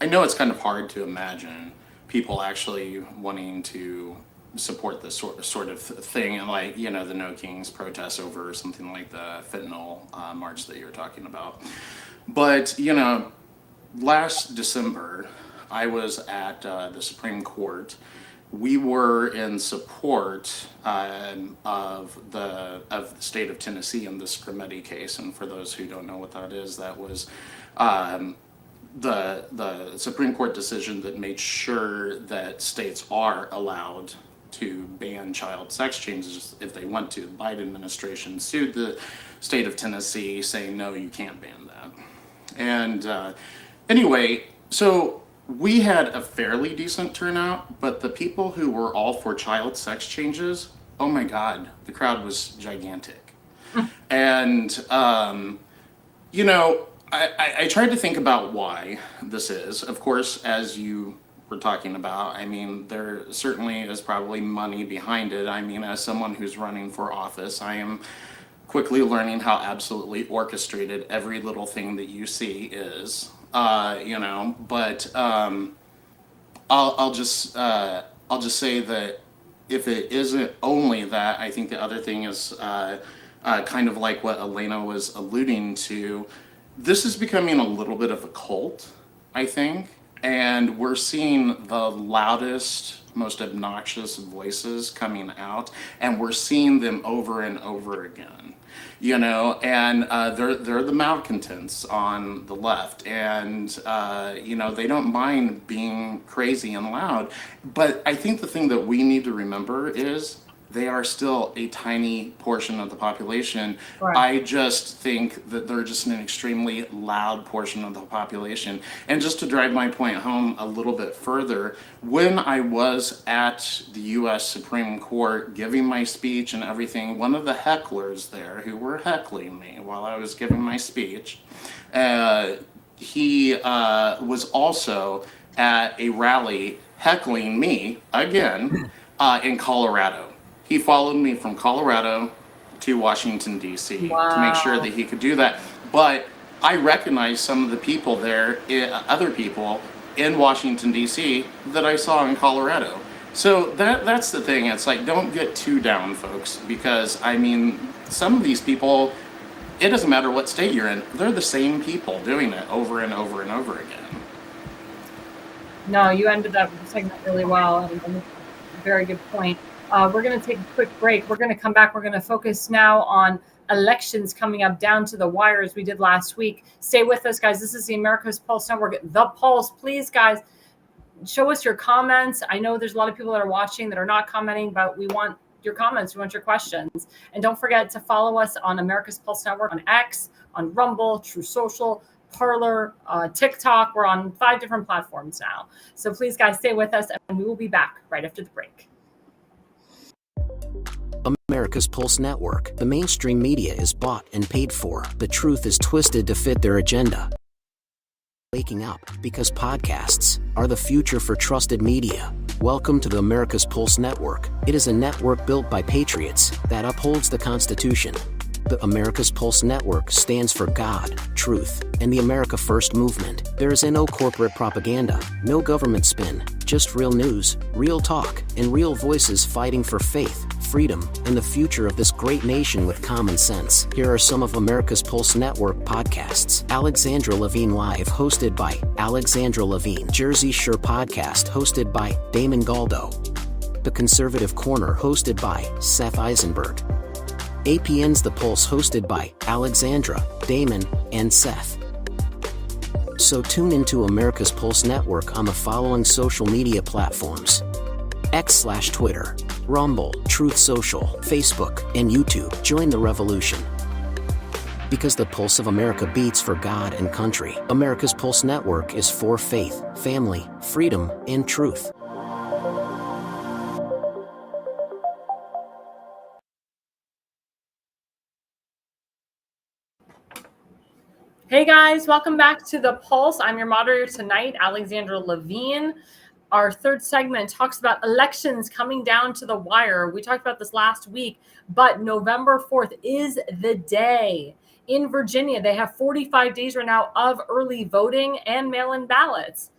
I know it's kind of hard to imagine people actually wanting to support this sort of thing, and like, the No Kings protest over something like the fentanyl march that you're talking about. But, last December, I was at the Supreme Court. We were in support of the state of Tennessee in the Scrimeti case, and for those who don't know what that is, that was the Supreme Court decision that made sure that states are allowed to ban child sex changes if they want to. The Biden administration sued the state of Tennessee, saying, no, you can't ban that. And anyway, so we had a fairly decent turnout, but the people who were all for child sex changes, oh my God, the crowd was gigantic. And, you know, I tried to think about why this is. Of course, as you were talking about, I mean, there certainly is probably money behind it. I mean, as someone who's running for office, I am quickly learning how absolutely orchestrated every little thing that you see is. You know, but I'll just say that if it isn't only that, I think the other thing is kind of like what Elena was alluding to. This is becoming a little bit of a cult, I think, and we're seeing the loudest, most obnoxious voices coming out, and we're seeing them over and over again. You know, and they're the malcontents on the left, and you know, they don't mind being crazy and loud. But I think the thing that we need to remember is they are still a tiny portion of the population. Right. I just think that they're just an extremely loud portion of the population. And just to drive my point home a little bit further, when I was at the US Supreme Court giving my speech and everything, one of the hecklers there who were heckling me while I was giving my speech, he was also at a rally heckling me again in Colorado. He followed me from Colorado to Washington, D.C. to make sure that he could do that. But I recognized some of the people there, other people in Washington, D.C. that I saw in Colorado. So that's the thing. It's like, don't get too down, folks, because, I mean, some of these people, it doesn't matter what state you're in, they're the same people doing it over and over and over again. No, you ended that segment really well, and a very good point. We're going to take a quick break. We're going to come back. We're going to focus now on elections coming up down to the wire as we did last week. Stay with us, guys. This is the America's Pulse Network, The Pulse. Please, guys, show us your comments. I know there's a lot of people that are watching that are not commenting, but we want your comments. We want your questions. And don't forget to follow us on America's Pulse Network on X, on Rumble, True Social, Parler, TikTok. We're on 5 different platforms now. So please, guys, stay with us, and we will be back right after the break. America's Pulse Network. The mainstream media is bought and paid for. The truth is twisted to fit their agenda. Waking up, because podcasts are the future for trusted media. Welcome to the America's Pulse Network. It is a network built by patriots that upholds the Constitution. The America's Pulse Network stands for God, truth, and the America First movement. There is no corporate propaganda, no government spin, just real news, real talk, and real voices fighting for faith, freedom, and the future of this great nation with common sense. Here are some of America's Pulse Network podcasts. Alexandra Levine Live, hosted by Alexandra Levine. Jersey Shore Podcast, hosted by Damon Galdo. The Conservative Corner, hosted by Seth Eisenberg. APN's The Pulse, hosted by Alexandra, Damon, and Seth. So tune into America's Pulse Network on the following social media platforms: X/Twitter, Rumble, Truth Social, Facebook, and YouTube. Join the revolution. Because the pulse of America beats for God and country. America's Pulse Network is for faith, family, freedom, and truth. Hey guys, welcome back to The Pulse. I'm your moderator tonight, Alexandra Levine. Our third segment talks about elections coming down to the wire. We talked about this last week, but November 4th is the day. In Virginia, they have 45 days right now of early voting and mail-in ballots.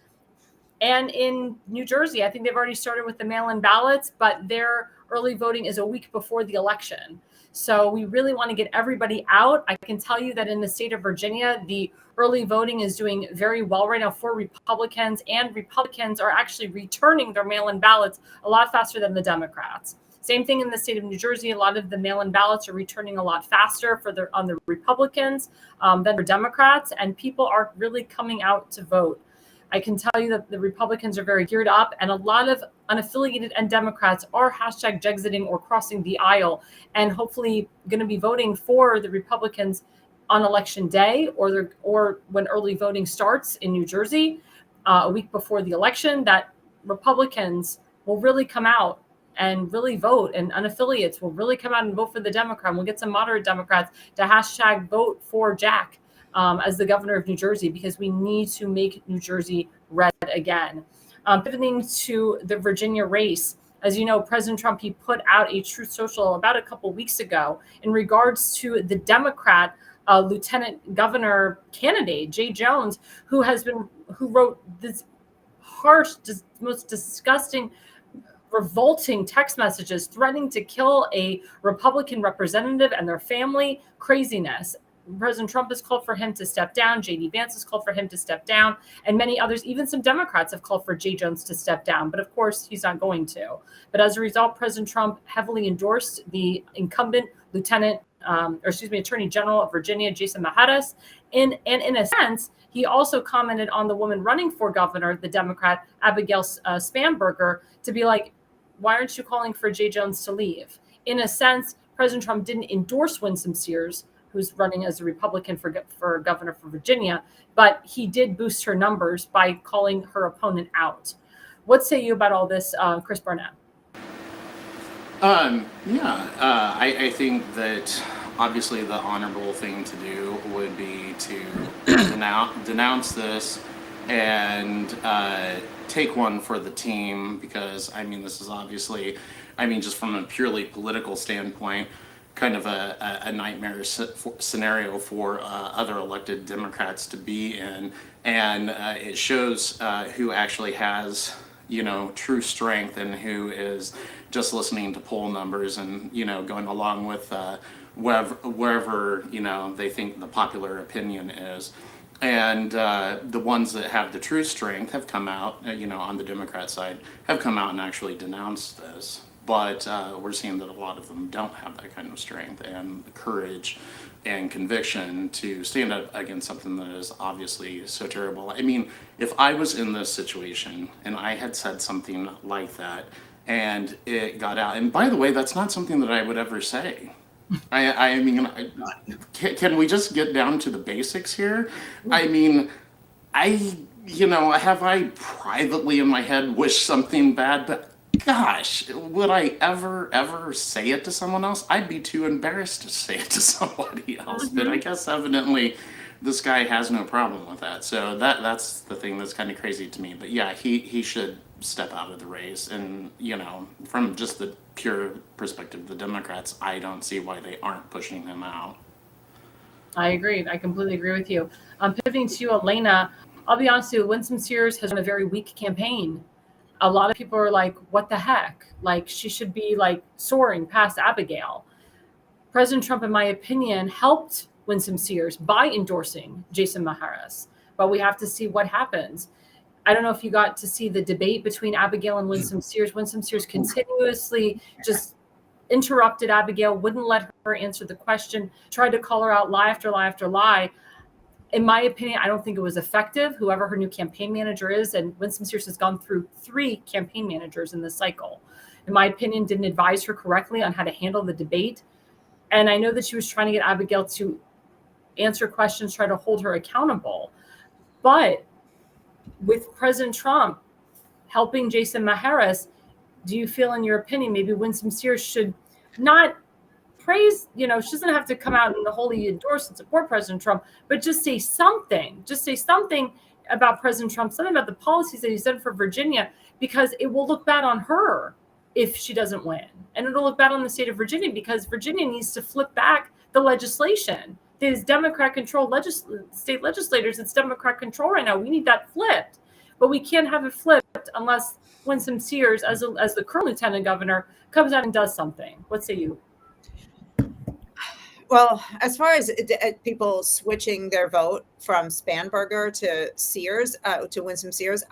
And in New Jersey, I think they've already started with the mail-in ballots, but their early voting is a week before the election. So we really want to get everybody out. I can tell you that in the state of Virginia, the early voting is doing very well right now for Republicans, and Republicans are actually returning their mail-in ballots a lot faster than the Democrats. Same thing in the state of New Jersey. A lot of the mail-in ballots are returning a lot faster on the Republicans than for Democrats, and people are really coming out to vote. I can tell you that the Republicans are very geared up, and a lot of unaffiliated and Democrats are #Jexiting or crossing the aisle, and hopefully going to be voting for the Republicans on election day or when early voting starts in New Jersey a week before the election, that Republicans will really come out and really vote, and unaffiliates will really come out and vote for the Democrat. We'll get some moderate Democrats to hashtag vote for Jack as the governor of New Jersey, because we need to make New Jersey red again. Pivoting to the Virginia race, as you know, President Trump, he put out a Truth Social about a couple weeks ago in regards to the Democrat lieutenant governor candidate, Jay Jones, who wrote this harsh, most disgusting, revolting text messages threatening to kill a Republican representative and their family. Craziness. President Trump has called for him to step down. J.D. Vance has called for him to step down. And many others, even some Democrats, have called for Jay Jones to step down. But of course, he's not going to. But as a result, President Trump heavily endorsed the incumbent Attorney General of Virginia, Jason Maharis. And in a sense, he also commented on the woman running for governor, the Democrat, Abigail Spanberger, to be like, why aren't you calling for Jay Jones to leave? In a sense, President Trump didn't endorse Winsome Sears, who's running as a Republican for governor for Virginia, but he did boost her numbers by calling her opponent out. What say you about all this, Chris Barnett? I think that obviously the honorable thing to do would be to denounce this and take one for the team, because I mean, this is obviously, just from a purely political standpoint, kind of a nightmare scenario for other elected Democrats to be in, and it shows who actually has, true strength and who is just listening to poll numbers and, going along with wherever they think the popular opinion is. And the ones that have the true strength have come out, on the Democrat side, have come out and actually denounced this. But we're seeing that a lot of them don't have that kind of strength and courage and conviction to stand up against something that is obviously so terrible. I mean, if I was in this situation and I had said something like that and it got out, and by the way, that's not something that I would ever say. Can we just get down to the basics here? Have I privately in my head wished something bad, but gosh, would I ever say it to someone else? I'd be too embarrassed to say it to somebody else. But I guess evidently this guy has no problem with that. So that's the thing that's kind of crazy to me. But yeah, he should step out of the race. And, from just the pure perspective of the Democrats, I don't see why they aren't pushing him out. I agree. I completely agree with you. Pivoting to you, Elena, I'll be honest with you, Winsome Sears has run a very weak campaign. A lot of people are like, what the heck? Like, she should be like soaring past Abigail. President Trump, in my opinion, helped Winsome Sears by endorsing Jason Maharis, but we have to see what happens. I don't know if you got to see the debate between Abigail and Winsome Sears. Winsome Sears continuously just interrupted Abigail, wouldn't let her answer the question, tried to call her out lie after lie after lie. In my opinion, I don't think it was effective, whoever her new campaign manager is. And Winsome Sears has gone through 3 campaign managers in this cycle. In my opinion, didn't advise her correctly on how to handle the debate. And I know that she was trying to get Abigail to answer questions, try to hold her accountable. But with President Trump helping Jason Maharis, do you feel, in your opinion, maybe Winsome Sears should not praise, she doesn't have to come out and wholly endorse and support President Trump, but just say something about President Trump, something about the policies that he's done for Virginia, because it will look bad on her if she doesn't win. And it'll look bad on the state of Virginia, because Virginia needs to flip back the legislation. There's Democrat-controlled state legislators. It's Democrat control right now. We need that flipped. But we can't have it flipped unless Winsome Sears, as the current lieutenant governor, comes out and does something. What say you? Well, as far as people switching their vote from Spanberger to Sears, to Winsome Sears,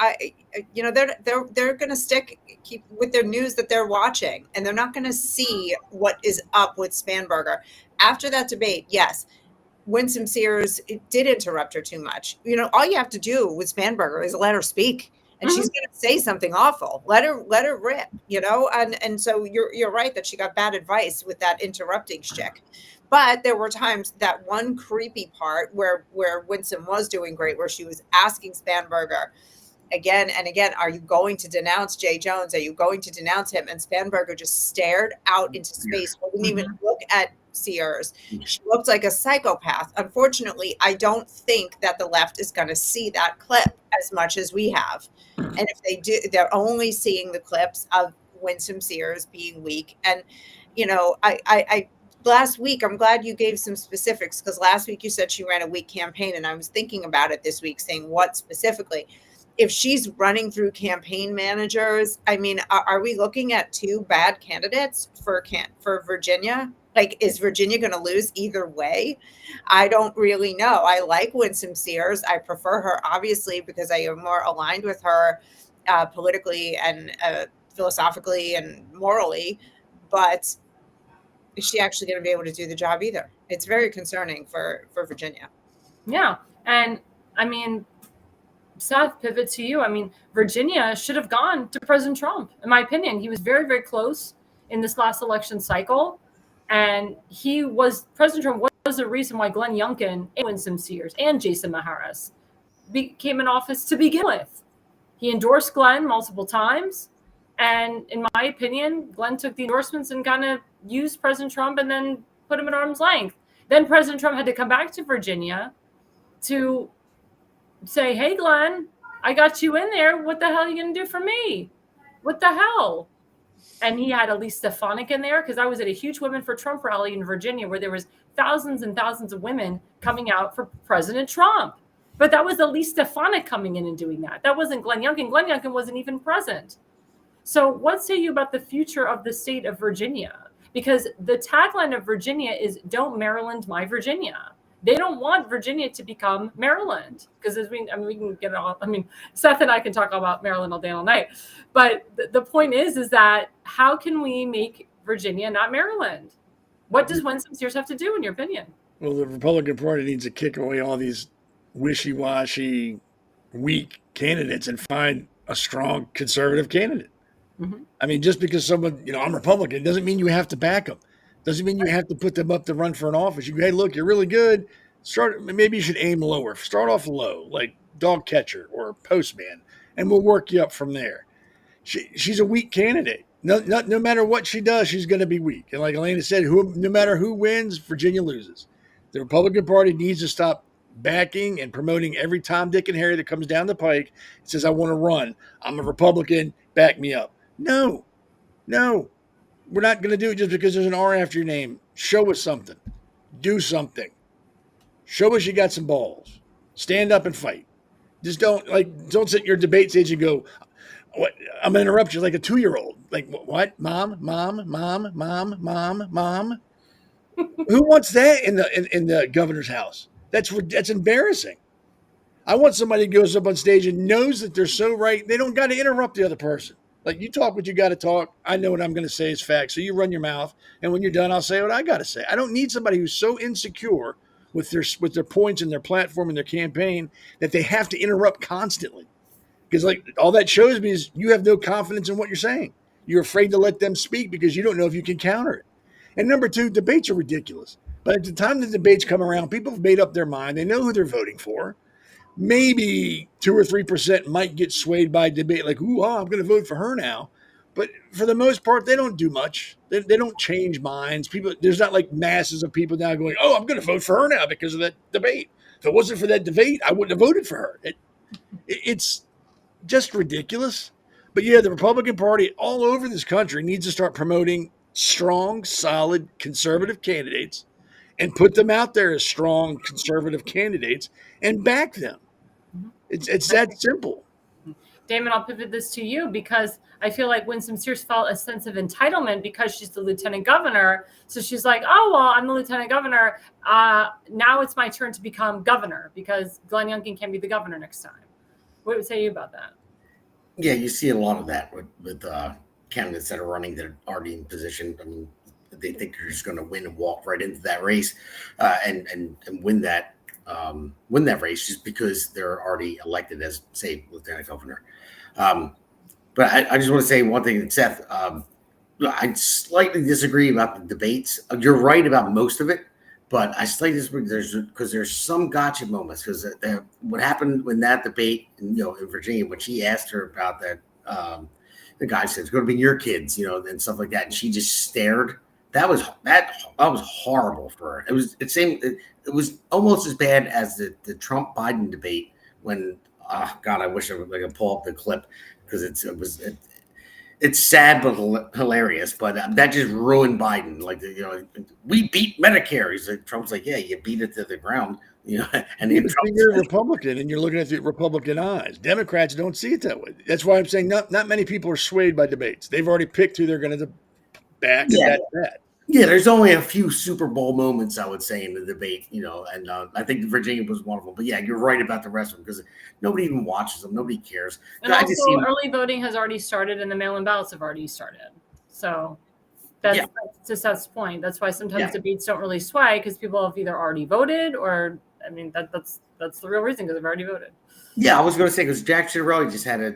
they're going to keep with their news that they're watching, and they're not going to see what is up with Spanberger. After that debate, yes, Winsome Sears did interrupt her too much. All you have to do with Spanberger is let her speak. and she's going to say something awful. Let her rip, and so you're right that she got bad advice with that interrupting shtick. But there were times, that one creepy part where Winsome was doing great, where she was asking Spanberger again and again, are you going to denounce Jay Jones? Are you going to denounce him? And Spanberger just stared out into space, wouldn't even look at Sears. She looked like a psychopath. Unfortunately, I don't think that the left is going to see that clip as much as we have. And if they do, they're only seeing the clips of Winsome Sears being weak. And, I last week, I'm glad you gave some specifics, because last week you said she ran a weak campaign, and I was thinking about it this week, saying what specifically. If she's running through campaign managers, I mean, are we looking at two bad candidates for Virginia? Like, is Virginia going to lose either way? I don't really know. I like Winsome Sears. I prefer her, obviously, because I am more aligned with her politically and philosophically and morally. But is she actually going to be able to do the job either? It's very concerning for Virginia. Yeah. And I mean, Seth, pivot to you. I mean, Virginia should have gone to President Trump. In my opinion, he was very, very close in this last election cycle. And President Trump was the reason why Glenn Youngkin and Winsome Sears and Jason Maharis came in office to begin with. He endorsed Glenn multiple times. And in my opinion, Glenn took the endorsements and kind of used President Trump and then put him at arm's length. Then President Trump had to come back to Virginia to say, hey, Glenn, I got you in there. What the hell are you going to do for me? What the hell? And he had Elise Stefanik in there, because I was at a huge Women for Trump rally in Virginia where there was thousands and thousands of women coming out for President Trump. But that was Elise Stefanik coming in and doing that. That wasn't Glenn Youngkin. Glenn Youngkin wasn't even present. So what say you about the future of the state of Virginia? Because the tagline of Virginia is, don't Maryland my Virginia. They don't want Virginia to become Maryland, because we can get it all. I mean, Seth and I can talk about Maryland all day, all night. But the point is that how can we make Virginia not Maryland? What does Winsome Sears have to do, in your opinion? Well, the Republican Party needs to kick away all these wishy-washy, weak candidates and find a strong conservative candidate. Mm-hmm. I mean, just because someone, I'm Republican, doesn't mean you have to back them. Doesn't mean you have to put them up to run for an office. You go, hey, look, you're really good. Maybe you should aim lower. Start off low, like dog catcher or postman, and we'll work you up from there. She's a weak candidate. No matter what she does, she's going to be weak. And like Elena said, no matter who wins, Virginia loses. The Republican Party needs to stop backing and promoting every Tom, Dick, and Harry that comes down the pike and says, I want to run. I'm a Republican. Back me up. No. We're not going to do it just because there's an R after your name. Show us something. Do something. Show us you got some balls. Stand up and fight. Just don't sit in your debate stage and go, what? I'm going to interrupt you like a 2-year-old. Like, what? Mom? Who wants that in the governor's house? That's embarrassing. I want somebody who goes up on stage and knows that they're so right. They don't got to interrupt the other person. Like, you talk what you got to talk. I know what I'm going to say is fact. So you run your mouth. And when you're done, I'll say what I got to say. I don't need somebody who's so insecure with their points and their platform and their campaign that they have to interrupt constantly. Because all that shows me is you have no confidence in what you're saying. You're afraid to let them speak because you don't know if you can counter it. And number 2, debates are ridiculous. But at the time the debates come around, people have made up their mind. They know who they're voting for. Maybe 2 or 3% might get swayed by debate, like, I'm going to vote for her now. But for the most part, they don't do much. They don't change minds. There's not like masses of people now going, I'm going to vote for her now because of that debate. If it wasn't for that debate, I wouldn't have voted for her. It's just ridiculous. But yeah, the Republican Party all over this country needs to start promoting strong, solid, conservative candidates and put them out there as strong, conservative candidates and back them. It's that simple. Damon, I'll pivot this to you, because I feel like Winsome Sears felt a sense of entitlement because she's the lieutenant governor. So she's like, I'm the lieutenant governor. Now it's my turn to become governor because Glenn Youngkin can be the governor next time. What would say you about that? Yeah, you see a lot of that with candidates that are running that are already in position. I mean, they think they're just going to win and walk right into that race and win that race just because they're already elected as, say, lieutenant governor. But I just want to say one thing, Seth. I slightly disagree about the debates. You're right about most of it, but I slightly disagree. There's some gotcha moments because what happened when that debate, in Virginia, when she asked her about that, the guy said it's going to be your kids, and stuff like that, and she just stared. That was horrible for her. It was almost as bad as the Trump Biden debate when God, I wish I could pull up the clip because it's sad but hilarious. But that just ruined Biden. Like we beat Medicare. Trump's like, yeah, you beat it to the ground. And you're a Republican and you're looking at the Republican eyes. Democrats don't see it that way. That's why I'm saying not many people are swayed by debates. They've already picked who they're going to back. Yeah. And that's that. Yeah, there's only a few Super Bowl moments, I would say, in the debate, and I think Virginia was one of them. But yeah, you're right about the rest of them because nobody even watches them. Nobody cares. And also, early voting has already started and the mail-in ballots have already started. So that's to Seth's point. That's why sometimes debates don't really sway because people have either already voted or, that's the real reason because they've already voted. Yeah, I was going to say because Jack Ciattarelli just had a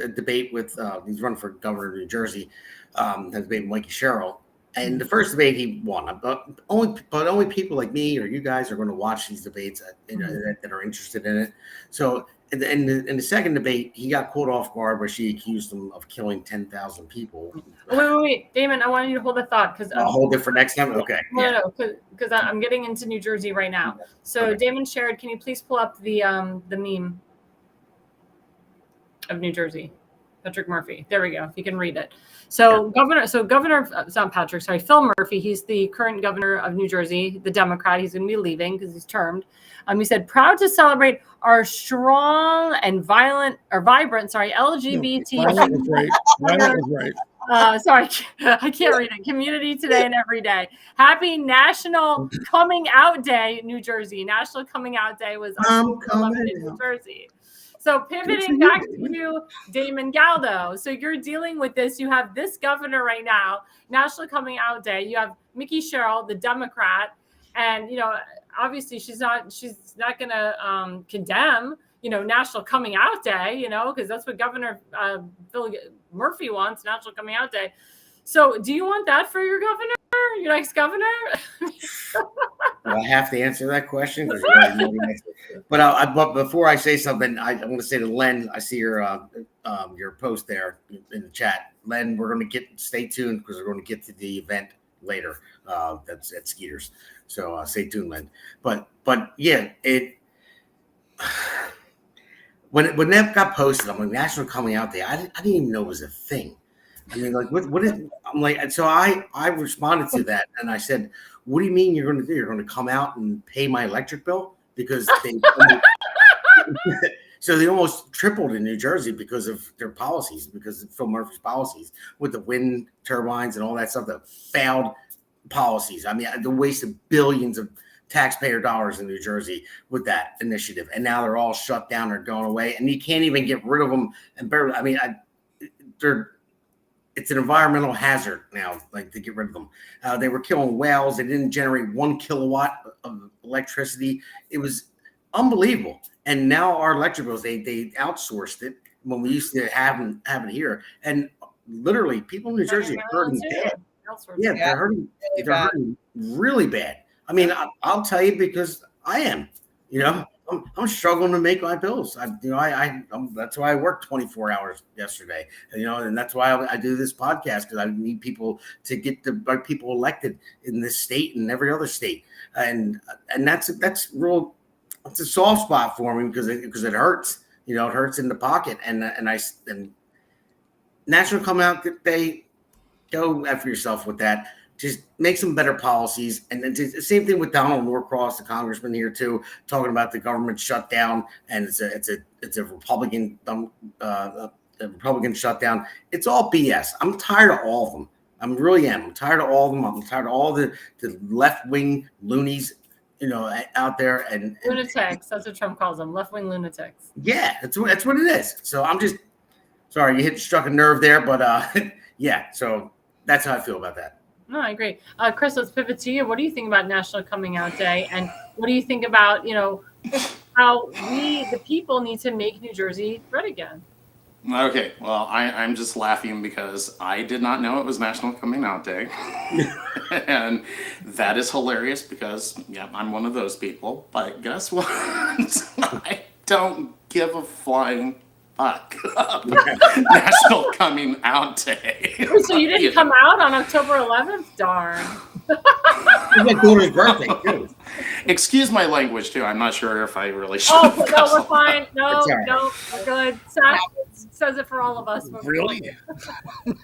debate with, he's running for governor of New Jersey, had a debate with Mikey Sherrill. And the first debate he won, but only people like me or you guys are going to watch these debates that are interested in it. So in the second debate, he got caught off guard where she accused him of killing 10,000 people. Wait, Damon, I want you to hold the thought because I'll hold it for next time. Okay. No, because I'm getting into New Jersey right now. So okay. Damon shared. Can you please pull up the meme of New Jersey? Patrick Murphy. There we go. If you can read it. So Governor, it's not Patrick, sorry, Phil Murphy. He's the current governor of New Jersey, the Democrat. He's going to be leaving because he's termed. He said, proud to celebrate our strong and vibrant, LGBT. Violent was right. Violent was right. Sorry, I can't read it. Community today and every day. Happy National Coming Out Day, New Jersey. National Coming Out Day was October 11th in New Jersey. So pivoting back to Damon Galdo. So you're dealing with this. You have this governor right now, National Coming Out Day. You have Mickey Sherrill, the Democrat, and obviously she's not going to condemn National Coming Out Day, because that's what Governor Phil Murphy wants, National Coming Out Day. So do you want that for your governor, your next governor? Well, I have to answer that question. But before I say something, I want to say to Len, I see your post there in the chat. Len, we're going to stay tuned because we're going to get to the event later. That's at Skeeters. So stay tuned, Len. But yeah, when that got posted, I'm like, National Coming Out Day. I didn't even know it was a thing. I mean, like, what is? I'm like, so I responded to that and I said, "What do you mean you're going to do? You're going to come out and pay my electric bill because so they almost tripled in New Jersey because of their policies, because of Phil Murphy's policies with the wind turbines and all that stuff, the failed policies. I mean, the waste of billions of taxpayer dollars in New Jersey with that initiative, and now they're all shut down or going away, and you can't even get rid of them. And barely, I mean, it's an environmental hazard now, like to get rid of them. They were killing whales. They didn't generate 1 kilowatt of electricity. It was unbelievable. And now our electric bills, they outsourced it when we used to have it here. And literally, people in New Jersey are hurting bad. Yeah, they're hurting really bad. I mean, I'll tell you because I am, I'm struggling to make my bills. That's why I worked 24 hours yesterday, and that's why I do this podcast, because I need people to get the right people elected in this state and every other state, and that's real. It's a soft spot for me because it hurts. It hurts in the pocket, and National Come Out Day, go after yourself with that. Just make some better policies. And then the same thing with Donald Norcross, the congressman here too, talking about the government shutdown, and it's a Republican Republican shutdown. It's all BS. I'm tired of all of them. I really am. I'm tired of all of them. I'm tired of all the left-wing loonies, out there and lunatics. That's what Trump calls them, left-wing lunatics. Yeah, that's what it is. So I'm just sorry you struck a nerve there, but yeah. So that's how I feel about that. No, I agree. Chris, let's pivot to you. What do you think about National Coming Out Day? And what do you think about, how we, the people, need to make New Jersey red again? Okay, well, I'm just laughing because I did not know it was National Coming Out Day. And that is hilarious because, yeah, I'm one of those people. But guess what? I don't give a flying fuck about National Coming Out Day. So you didn't come out on October 11th? Darn. It's my daughter's birthday, too. Excuse my language, too. I'm not sure if I really should. Oh, no, we're fine. No, It's all right. no, we're good. Seth says it for all of us. Really?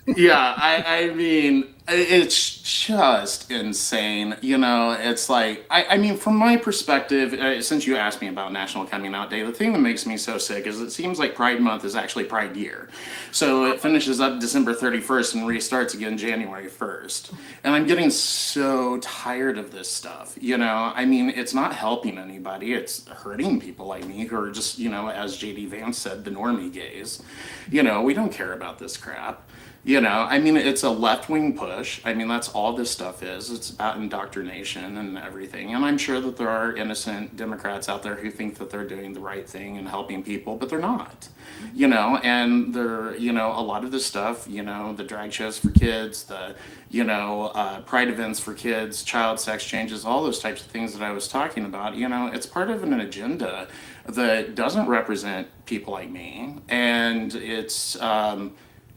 Yeah, I mean, it's just insane. You know, it's like, I mean, from my perspective, since you asked me about National Coming Out Day, the thing that makes me so sick is it seems like Pride Month is actually Pride Year. So it finishes up December 31st and restarts again January 1st. And I'm getting so tired of this stuff. You know, I mean, it's not helping anybody, it's hurting people like me who are just, you know, as JD Vance said, the normie gays. You know, we don't care about this crap. You know, I mean, it's a left-wing push. I mean, that's all this stuff is. It's about indoctrination and everything. And I'm sure that there are innocent Democrats out there who think that they're doing the right thing and helping people, but they're not. You know, and they're, you know, a lot of this stuff, you know, the drag shows for kids, the, you know, pride events for kids, child sex changes, all those types of things that I was talking about, you know, it's part of an agenda that doesn't represent people like me. And it's,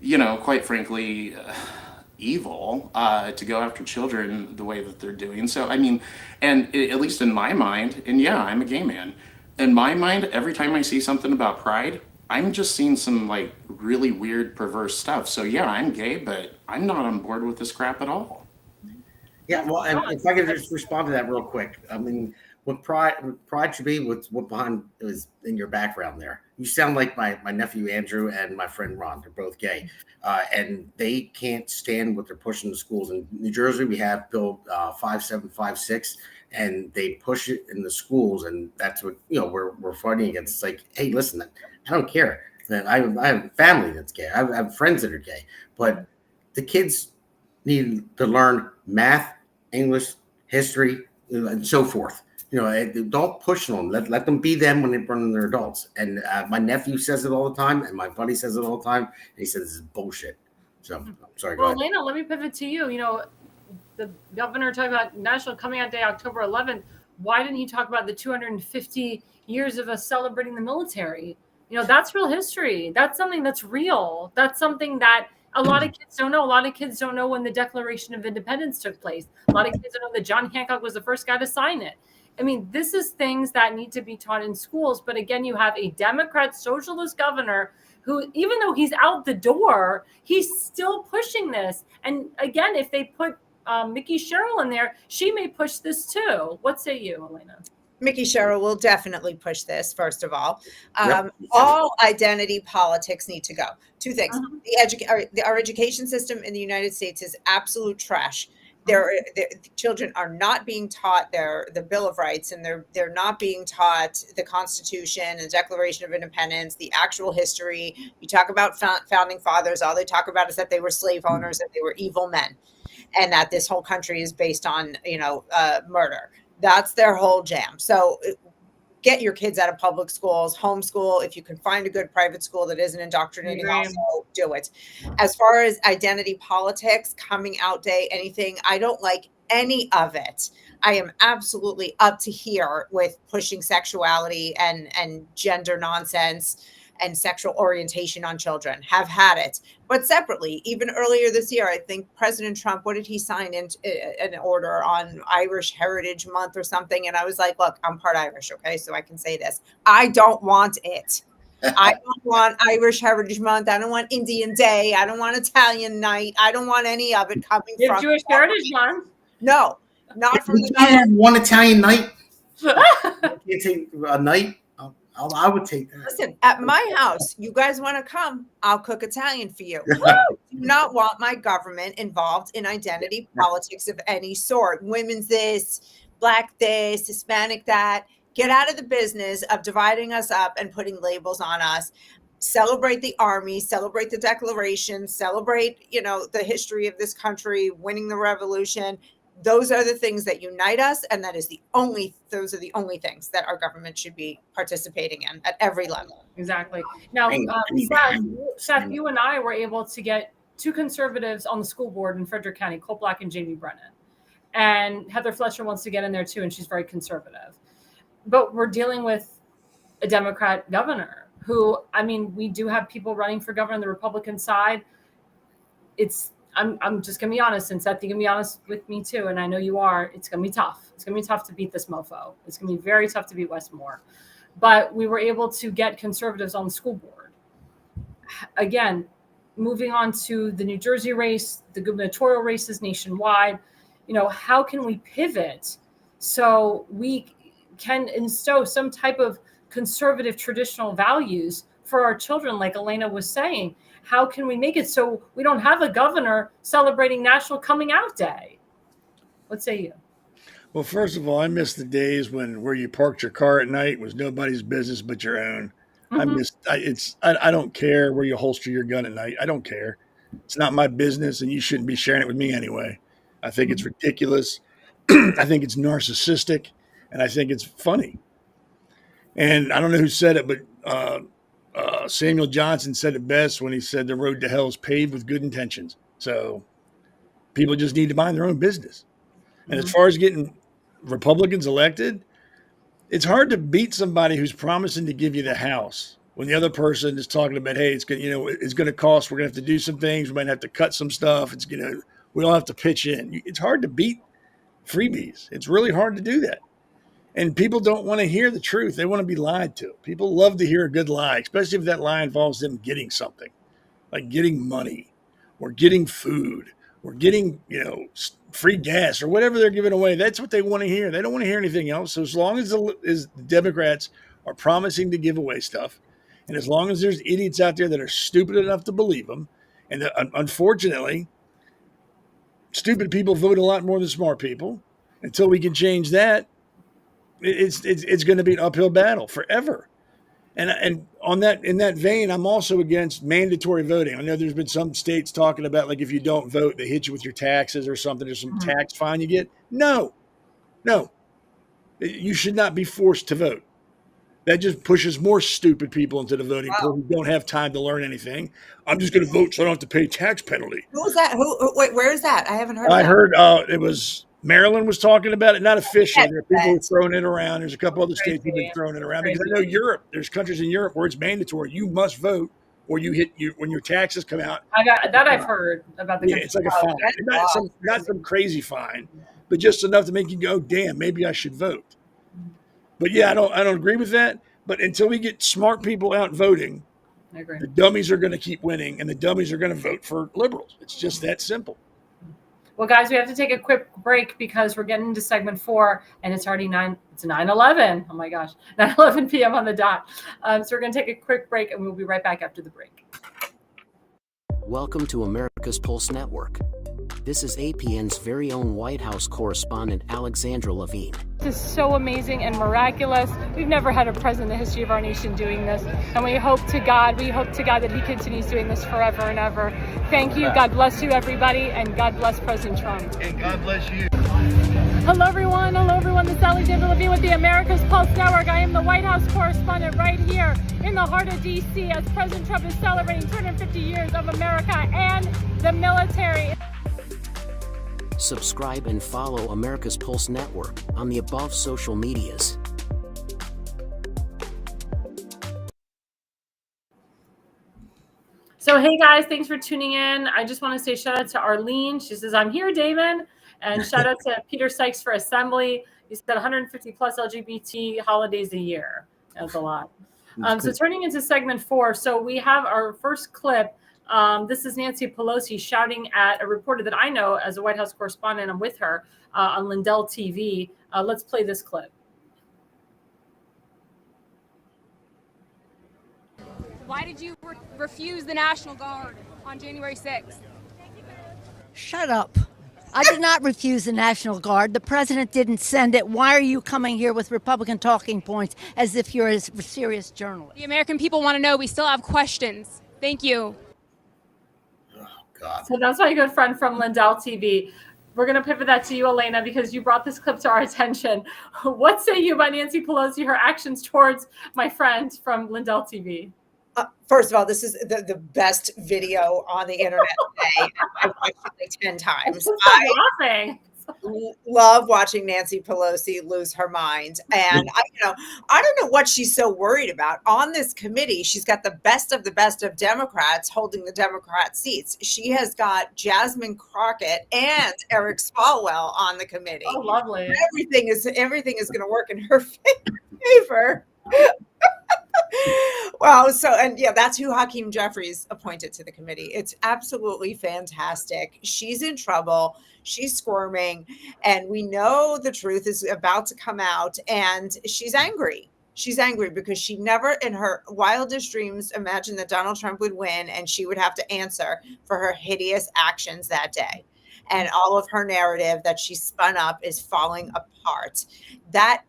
you know, quite frankly, evil to go after children the way that they're doing. So, I mean, and at least in my mind, and yeah, I'm a gay man, in my mind, every time I see something about pride, I'm just seeing some like really weird, perverse stuff. So, yeah, I'm gay, but I'm not on board with this crap at all. Yeah, well, and if I could just respond to that real quick. I mean, what pride should be, what behind is in your background there. You sound like my nephew Andrew and my friend Ron. They're both gay, and they can't stand what they're pushing to schools. In New Jersey, we have Bill 5756, and they push it in the schools, and that's what, you know, we're fighting against. It's like, hey, listen, I don't care. I have family that's gay. I have friends that are gay, but the kids need to learn math, English, history, and so forth. You know, don't push them. Let them be them when they're adults. And my nephew says it all the time, and my buddy says it all the time. And he says this is bullshit. So I'm sorry. Well, Elena, let me pivot to you. You know, the governor talked about National Coming Out Day, October 11th. Why didn't he talk about the 250 years of us celebrating the military? You know, that's real history. That's something that's real. That's something that a lot of kids don't know. A lot of kids don't know when the Declaration of Independence took place. A lot of kids don't know that John Hancock was the first guy to sign it. I mean, this is things that need to be taught in schools. But again, you have a Democrat socialist governor who, even though he's out the door, he's still pushing this. And again, if they put Mickey Sherrill in there, she may push this too. What say you, Elena? Mickey Sherrill will definitely push this, first of all. All identity politics need to go. Two things. Our education system in the United States is absolute trash. The children are not being taught the Bill of Rights, and they're not being taught the Constitution and the Declaration of Independence, the actual history. You talk about founding fathers, all they talk about is that they were slave owners, that they were evil men, and that this whole country is based on, murder. That's their whole jam. So get your kids out of public schools, homeschool. If you can find a good private school that isn't indoctrinating, also do it. As far as identity politics, coming out day, anything, I don't like any of it. I am absolutely up to here with pushing sexuality and gender nonsense and sexual orientation on children. Have had it. But separately, even earlier this year, I think President Trump, what did he sign in an order on Irish Heritage Month or something? And I was like, look, I'm part Irish, okay? So I can say this. I don't want it. I don't want Irish Heritage Month. I don't want Indian Day. I don't want Italian Night. I don't want any of it coming from Jewish Heritage Month. No, not from the one Italian night. You take a night. I would take that. Listen, at my house, you guys want to come, I'll cook Italian for you. Do not want my government involved in identity politics of any sort. Women's this, black this, Hispanic that. Get out of the business of dividing us up and putting labels on us. Celebrate the Army, celebrate the Declaration, celebrate, the history of this country, winning the revolution. Those are the things that unite us, and those are the only things that our government should be participating in at every level. Exactly. Now, Seth, you and I were able to get 2 conservatives on the school board in Frederick County, Colt Black and Jamie Brennan. And Heather Fletcher wants to get in there too, and she's very conservative. But we're dealing with a Democrat governor who, I mean, we do have people running for governor on the Republican side. I'm just going to be honest, and Seth, you can be honest with me too, and I know you are. It's going to be tough. It's going to be tough to beat this mofo. It's going to be very tough to beat Westmore. But we were able to get conservatives on the school board. Again, moving on to the New Jersey race, the gubernatorial races nationwide, how can we pivot so we can instill some type of conservative traditional values for our children, like Elena was saying? How can we make it so we don't have a governor celebrating National Coming Out Day? What say you? Well, first of all, I miss the days where you parked your car at night was nobody's business but your own. I don't care where you holster your gun at night. I don't care. It's not my business, and you shouldn't be sharing it with me anyway. I think it's ridiculous. I think it's narcissistic, and I think it's funny. And I don't know who said it, but Samuel Johnson said it best when he said the road to hell is paved with good intentions. So people just need to mind their own business. And as far as getting Republicans elected, it's hard to beat somebody who's promising to give you the House when the other person is talking about, hey, it's going to cost. We're going to have to do some things. We might have to cut some stuff. We all have to pitch in. It's hard to beat freebies. It's really hard to do that. And people don't want to hear the truth. They want to be lied to. People love to hear a good lie, especially if that lie involves them getting something, like getting money or getting food or getting, free gas or whatever they're giving away. That's what they want to hear. They don't want to hear anything else. So as long as the Democrats are promising to give away stuff, and as long as there's idiots out there that are stupid enough to believe them, and unfortunately, stupid people vote a lot more than smart people. Until we can change that, it's going to be an uphill battle forever. And in that vein, I'm also against mandatory voting. I know there's been some states talking about, like, if you don't vote, they hit you with your taxes or something, or some tax fine you get. No, you should not be forced to vote. That just pushes more stupid people into the voting pool who don't have time to learn anything. I'm just going to vote so I don't have to pay tax penalty. Who was that? Wait, where is that? I haven't heard of that. I heard it was Maryland was talking about it, not officially. There are people who are throwing it around. There's a couple other states who've been throwing it around because I know Europe. There's countries in Europe where it's mandatory. You must vote, or when your taxes come out. I've heard about the. Yeah, it's like a fine, not some crazy fine, but just enough to make you go, damn, maybe I should vote. But yeah, I don't agree with that. But until we get smart people out voting, I agree. The dummies are going to keep winning, and the dummies are going to vote for liberals. It's just that simple. Well, guys, we have to take a quick break because we're getting into segment 4, and it's already 9:11. Oh my gosh, 9:11 p.m. on the dot. So we're going to take a quick break, and we'll be right back after the break. Welcome to America's Pulse Network. This is APN's very own White House correspondent, Alexandra Levine. This is so amazing and miraculous. We've never had a president in the history of our nation doing this. And we hope to God that he continues doing this forever and ever. Thank you. God bless you, everybody. And God bless President Trump. And God bless you. Hello, everyone. This is Alexandra Levine with the America's Pulse Network. I am the White House correspondent right here in the heart of D.C. as President Trump is celebrating 250 years of America and the military. Subscribe and follow America's Pulse Network on the above social medias. So, hey guys, thanks for tuning in. I just want to say shout out to Arlene. She says, I'm here, Damon. And shout out to Peter Sykes for Assembly. He said 150 plus LGBT holidays a year. That's a lot. So turning into segment 4. So we have our first clip. This is Nancy Pelosi shouting at a reporter that I know as a White House correspondent. I'm with her on Lindell TV. Let's play this clip. Why did you refuse the National Guard on January 6th? Shut up. I did not refuse the National Guard. The president didn't send it. Why are you coming here with Republican talking points as if you're a serious journalist? The American people want to know. We still have questions. Thank you. God. So that's my good friend from Lindell TV. We're going to pivot that to you, Elena, because you brought this clip to our attention. What say you about Nancy Pelosi, her actions towards my friend from Lindell TV? First of all, this is the best video on the internet today. I've watched it like 10 times. Laughing. Love watching Nancy Pelosi lose her mind. And I don't know what she's so worried about. On this committee, she's got the best of Democrats holding the Democrat seats. She has got Jasmine Crockett and Eric Swalwell on the committee. Oh, lovely. Everything is going to work in her favor. Well, that's who Hakeem Jeffries appointed to the committee. It's absolutely fantastic. She's in trouble. She's squirming, and we know the truth is about to come out, and she's angry. She's angry because she never in her wildest dreams imagined that Donald Trump would win and she would have to answer for her hideous actions that day. And all of her narrative that she spun up is falling apart. That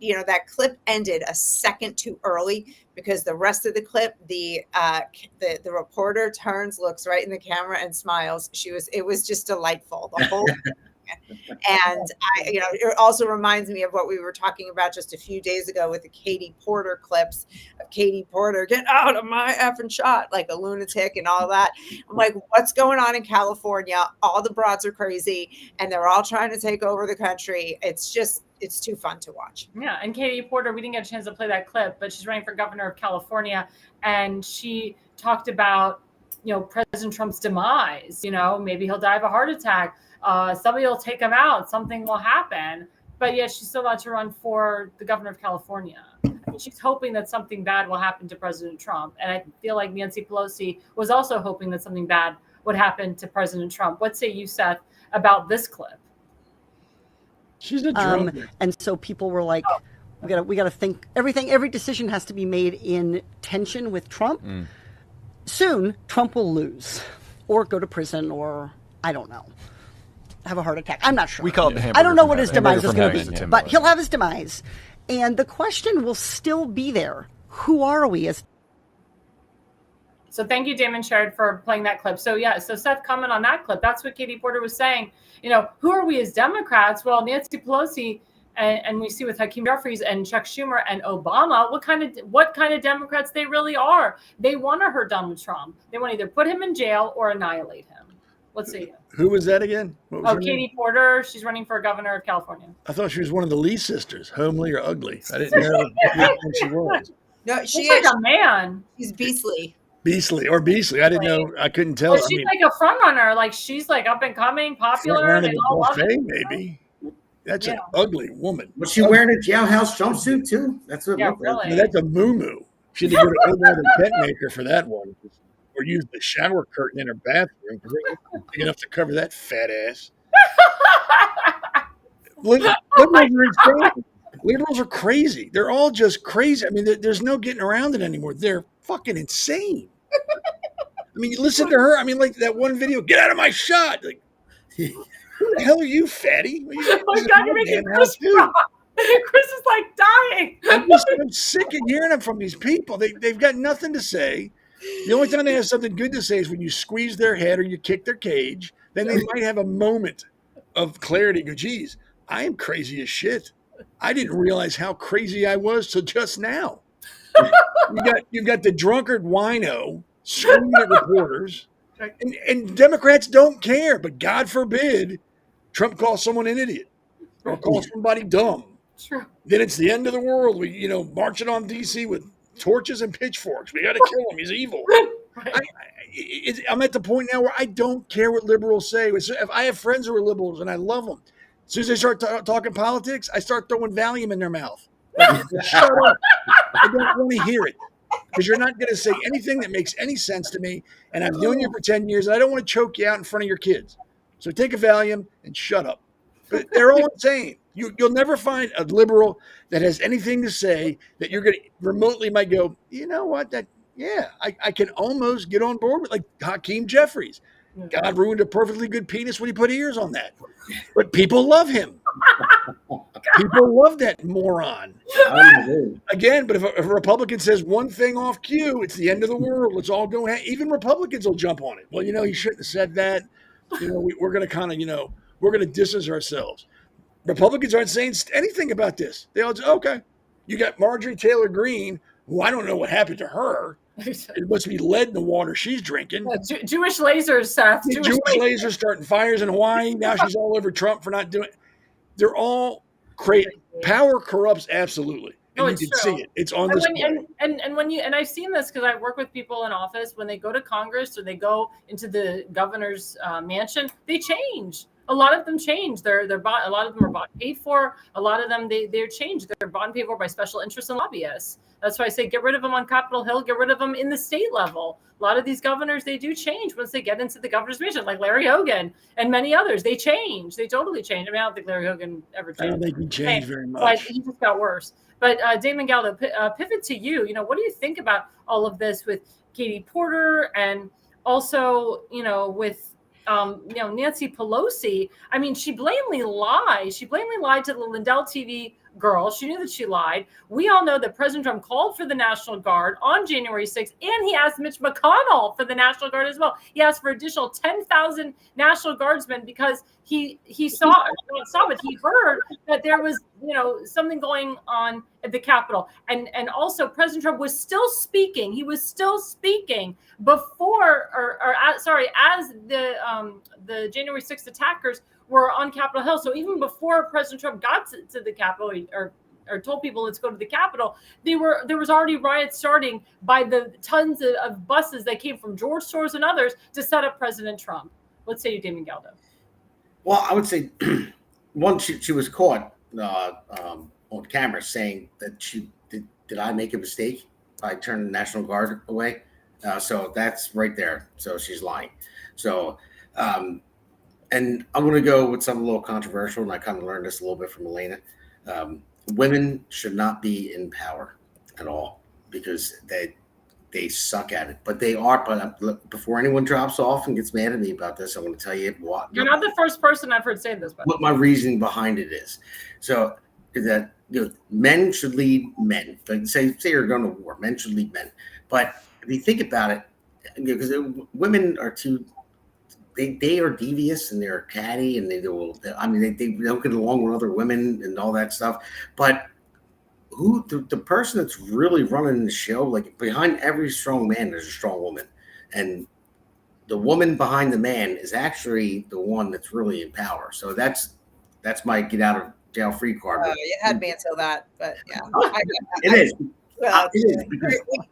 clip ended a second too early because the rest of the clip, the reporter turns, looks right in the camera and smiles. It was just delightful. The whole and it also reminds me of what we were talking about just a few days ago with the Katie Porter clips of Katie Porter, get out of my effing shot, like a lunatic and all that. I'm like, what's going on in California? All the broads are crazy and they're all trying to take over the country. It's too fun to watch. Yeah. And Katie Porter, we didn't get a chance to play that clip, but she's running for governor of California. And she talked about, President Trump's demise, maybe he'll die of a heart attack. Somebody will take him out. Something will happen. But yet she's still allowed to run for the governor of California. I mean, she's hoping that something bad will happen to President Trump. And I feel like Nancy Pelosi was also hoping that something bad would happen to President Trump. What say you, Seth, about this clip? She's a drunk. And so people were like, we got to think every decision has to be made in tension with Trump. Soon, Trump will lose or go to prison or, I don't know, have a heart attack. I'm not sure. We call it the hamburger. I don't know what his demise is going Hamburger to be, from but Heaven. he'll have his demise. And the question will still be there. Who are we as? So thank you, Damon Sherrod, for playing that clip. So Seth, comment on that clip. That's what Katie Porter was saying. Who are we as Democrats? Well, Nancy Pelosi, and we see with Hakeem Jeffries and Chuck Schumer and Obama, what kind of Democrats they really are. They want to hurt Donald Trump. They want to either put him in jail or annihilate him. Let's see. Who was that again? Katie Porter. She's running for governor of California. I thought she was one of the Lee sisters, homely or ugly. I didn't know who she was. No, she's like a man. She's beastly. Beastly. I didn't know. I couldn't tell. Well, she's like a front runner. Like she's like up and coming, popular. They all love it. Maybe. That's an ugly woman. Was she wearing a jailhouse jumpsuit too? That's what. Really. No, that's a moo-moo. She had to go to Omar the tent maker for that one, or use the shower curtain in her bathroom because they weren't big enough to cover that fat ass. Liberals are crazy. They're all just crazy. I mean, there's no getting around it anymore. They're fucking insane. I mean, you listen to her. I mean, like that one video, get out of my shot. Like, who the hell are you, fatty? Oh my God, you're making Chris cry. Chris is like dying. I'm sick of hearing them from these people. They've got nothing to say. The only time they have something good to say is when you squeeze their head or you kick their cage. Then they might have a moment of clarity. Go, geez, I am crazy as shit. I didn't realize how crazy I was till just now. You've got the drunkard wino screaming at reporters, and Democrats don't care. But God forbid Trump calls someone an idiot or calls somebody dumb. True. Then it's the end of the world. We marching on DC with torches and pitchforks. We got to kill him. He's evil. I'm at the point now where I don't care what liberals say. If I have friends who are liberals and I love them, as soon as they start talking politics, I start throwing Valium in their mouth. Shut up. I don't want to hear it because you're not going to say anything that makes any sense to me. And I've known you for 10 years, and I don't want to choke you out in front of your kids. So take a Valium and shut up. But they're all insane. You'll never find a liberal that has anything to say that you're going to remotely might go, you know what, I can almost get on board with, like Hakeem Jeffries. God ruined a perfectly good penis when he put ears on that. But people love him. People love that moron. Again, but if a Republican says one thing off cue, it's the end of the world. Let's all go. Even Republicans will jump on it. Well, he shouldn't have said that. We're going to kind of, we're going to distance ourselves. Republicans aren't saying anything about this. They all just, okay. You got Marjorie Taylor Greene, who I don't know what happened to her. It must be lead in the water she's drinking. Jewish lasers, Seth. Jewish lasers starting fires in Hawaii. Now she's all over Trump for not doing it. They're all crazy. Power corrupts absolutely. And you can see it. It's on display. And I've seen this because I work with people in office. When they go to Congress or they go into the governor's mansion, they change. A lot of them change. They're bought. A lot of them are bought and paid for. A lot of them they're changed. They're bought and paid for by special interests and lobbyists. That's why I say get rid of them on Capitol Hill. Get rid of them in the state level. A lot of these governors, they do change once they get into the governor's mansion, like Larry Hogan and many others. They change. They totally change. I mean, I don't think Larry Hogan ever changed. I don't think he changed very much. But he just got worse. But Damon Galdo, pivot to you. What do you think about all of this with Katie Porter and also, with Nancy Pelosi? I mean, she blatantly lied. She blatantly lied to the Lindell TV girl. She knew that she lied. We all know that President Trump called for the National Guard on January 6th, and he asked Mitch McConnell for the National Guard as well. He asked for additional 10,000 National Guardsmen because he heard that there was, something going on at the Capitol. And also President Trump was still speaking. He was still speaking before, as the January 6th attackers were on Capitol Hill. So even before President Trump got to the Capitol or told people let's go to the Capitol, there was already riots starting by the tons of buses that came from George Soros and others to set up President Trump. Let's say you, Damon Galdo. Well, I would say once she was caught on camera saying that she did I make a mistake by turning the National Guard away? So that's right there. So she's lying. So and I'm going to go with something a little controversial, and I kind of learned this a little bit from Elena. Women should not be in power at all because they suck at it. But they are. But before anyone drops off and gets mad at me about this, I want to tell you what. You're not the first person I've heard say this. What my reasoning behind it is. So that men should lead men. Like say you're going to war, men should lead men. But if you think about it, because women are too. They are devious and they're catty and they don't get along with other women and all that stuff. But the person that's really running the show, like behind every strong man, there's a strong woman. And the woman behind the man is actually the one that's really in power. So that's my get out of jail free card. You had me until that, but yeah. It is. Well,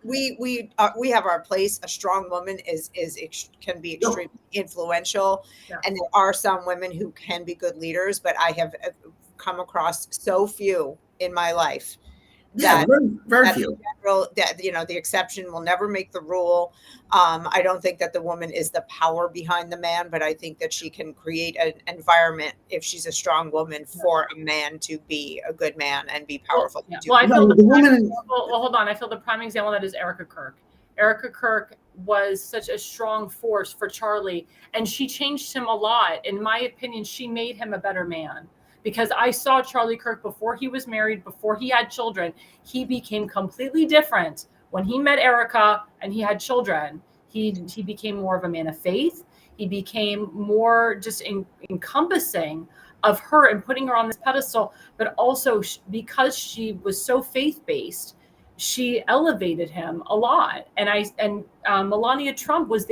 we have our place. A strong woman can be extremely influential, and there are some women who can be good leaders. But I have come across so few in my life. Very few. The exception will never make the rule. I don't think that the woman is the power behind the man, but I think that she can create an environment if she's a strong woman for a man to be a good man and be powerful. Hold on. I feel the prime example of that is Erica Kirk. Erica Kirk was such a strong force for Charlie, and she changed him a lot. In my opinion, she made him a better man. Because I saw Charlie Kirk before he was married, before he had children. He became completely different when he met Erica and he had children. He became more of a man of faith. He became more just encompassing of her and putting her on this pedestal. But also because she was so faith-based, she elevated him a lot. And Melania Trump has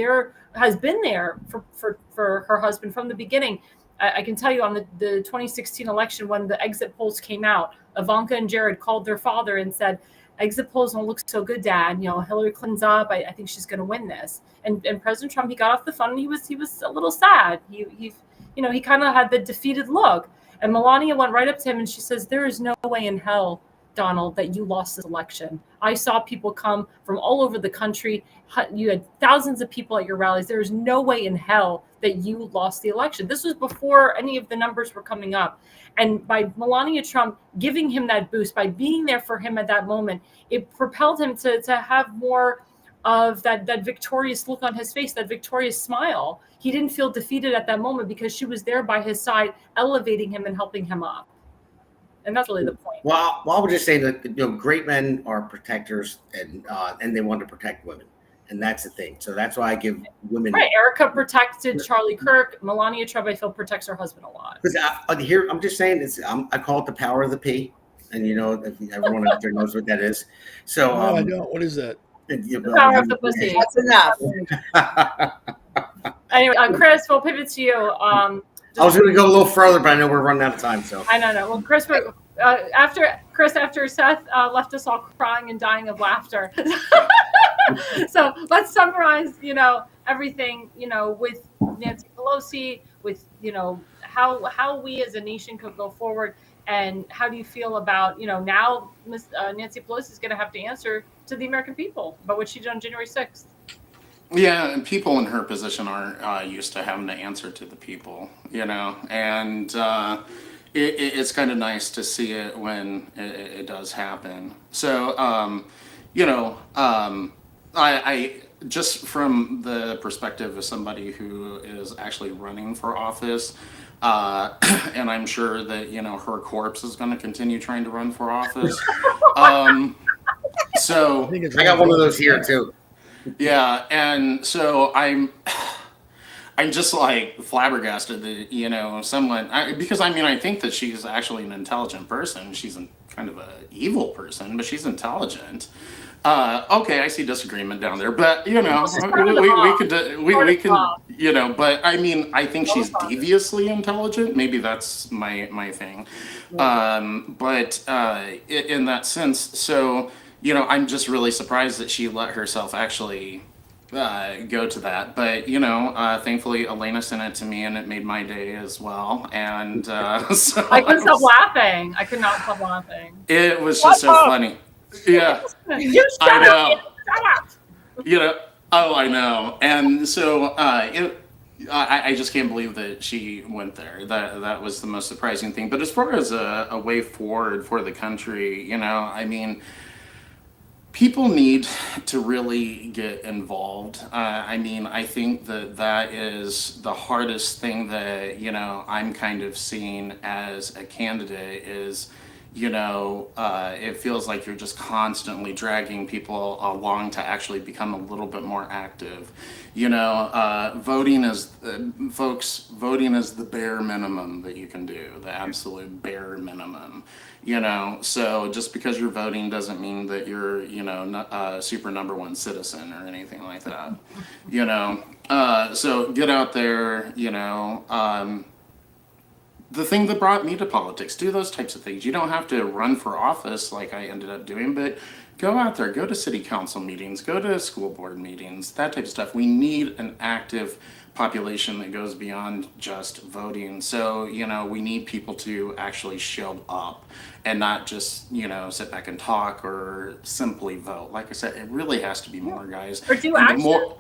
been there for her husband from the beginning. I can tell you on the 2016 election, when the exit polls came out, Ivanka and Jared called their father and said, exit polls don't look so good, Dad. Hillary Clinton's up. I think she's going to win this. And President Trump, he got off the phone and he was a little sad. He kind of had the defeated look. And Melania went right up to him and she says, there is no way in hell, Donald, that you lost this election. I saw people come from all over the country. You had thousands of people at your rallies. There is no way in hell that you lost the election. This was before any of the numbers were coming up. And by Melania Trump giving him that boost, by being there for him at that moment, it propelled him to have more of that victorious look on his face, that victorious smile. He didn't feel defeated at that moment because she was there by his side, elevating him and helping him up. And that's really the point. Well, I would just say that great men are protectors, and they want to protect women. and that's the thing. So that's why I give women. Right, Erica protected Charlie Kirk. Melania Trump, I feel, protects her husband a lot. Because here, I'm just saying, I call it the power of the P, and if everyone out there knows what that is. So no, I don't. What is that? The power of the pussy. That's enough. Anyway, Chris, we'll pivot to you. I was going to go a little further, but I know we're running out of time. So I know. Well, Chris, after Seth left us all crying and dying of laughter. So let's summarize, everything, with Nancy Pelosi, with, how we as a nation could go forward. And how do you feel about, now Nancy Pelosi is going to have to answer to the American people about what she did on January 6th? Yeah, and people in her position aren't used to having to answer to the people, and it's kind of nice to see it when it does happen. So, I just from the perspective of somebody who is actually running for office, and I'm sure that, her corpse is going to continue trying to run for office. So I got one of those here too. Yeah, and so I'm just like flabbergasted that someone because I think that she's actually an intelligent person. She's kind of an evil person, but she's intelligent. Okay, I see disagreement down there, but we could but I think she's deviously intelligent. Maybe that's my thing. But in that sense, so. I'm just really surprised that she let herself actually go to that. But, thankfully, Elena sent it to me, and it made my day as well. And so I couldn't stop laughing. I could not stop laughing. It was just so funny. Yeah. You shut up. I know. And so I just can't believe that she went there. That was the most surprising thing. But as far as a way forward for the country, people need to really get involved. I think that is the hardest thing that, I'm kind of seeing as a candidate is, it feels like you're just constantly dragging people along to actually become a little bit more active. Voting is the bare minimum that you can do, the absolute bare minimum. So just because you're voting doesn't mean that you're, a super number one citizen or anything like that. So get out there, the thing that brought me to politics, do those types of things. You don't have to run for office like I ended up doing, but go out there, go to city council meetings, go to school board meetings, that type of stuff. We need an active population that goes beyond just voting. So, we need people to actually show up and not just, sit back and talk or simply vote. Like I said, it really has to be more, guys. Or do action.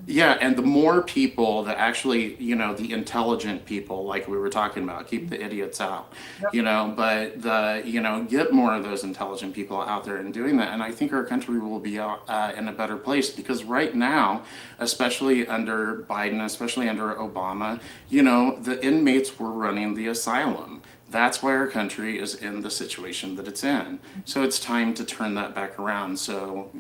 And the more people that actually, the intelligent people, like we were talking about, keep the idiots out, but get more of those intelligent people out there and doing that. And I think our country will be in a better place because right now, especially under Biden, especially under Obama, the inmates were running the asylum. That's why our country is in the situation that it's in. So it's time to turn that back around. So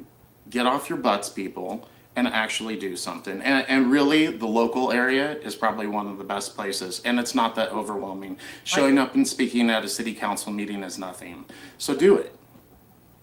get off your butts, people, and actually do something. And really, the local area is probably one of the best places. And it's not that overwhelming. Showing up and speaking at a city council meeting is nothing. So do it.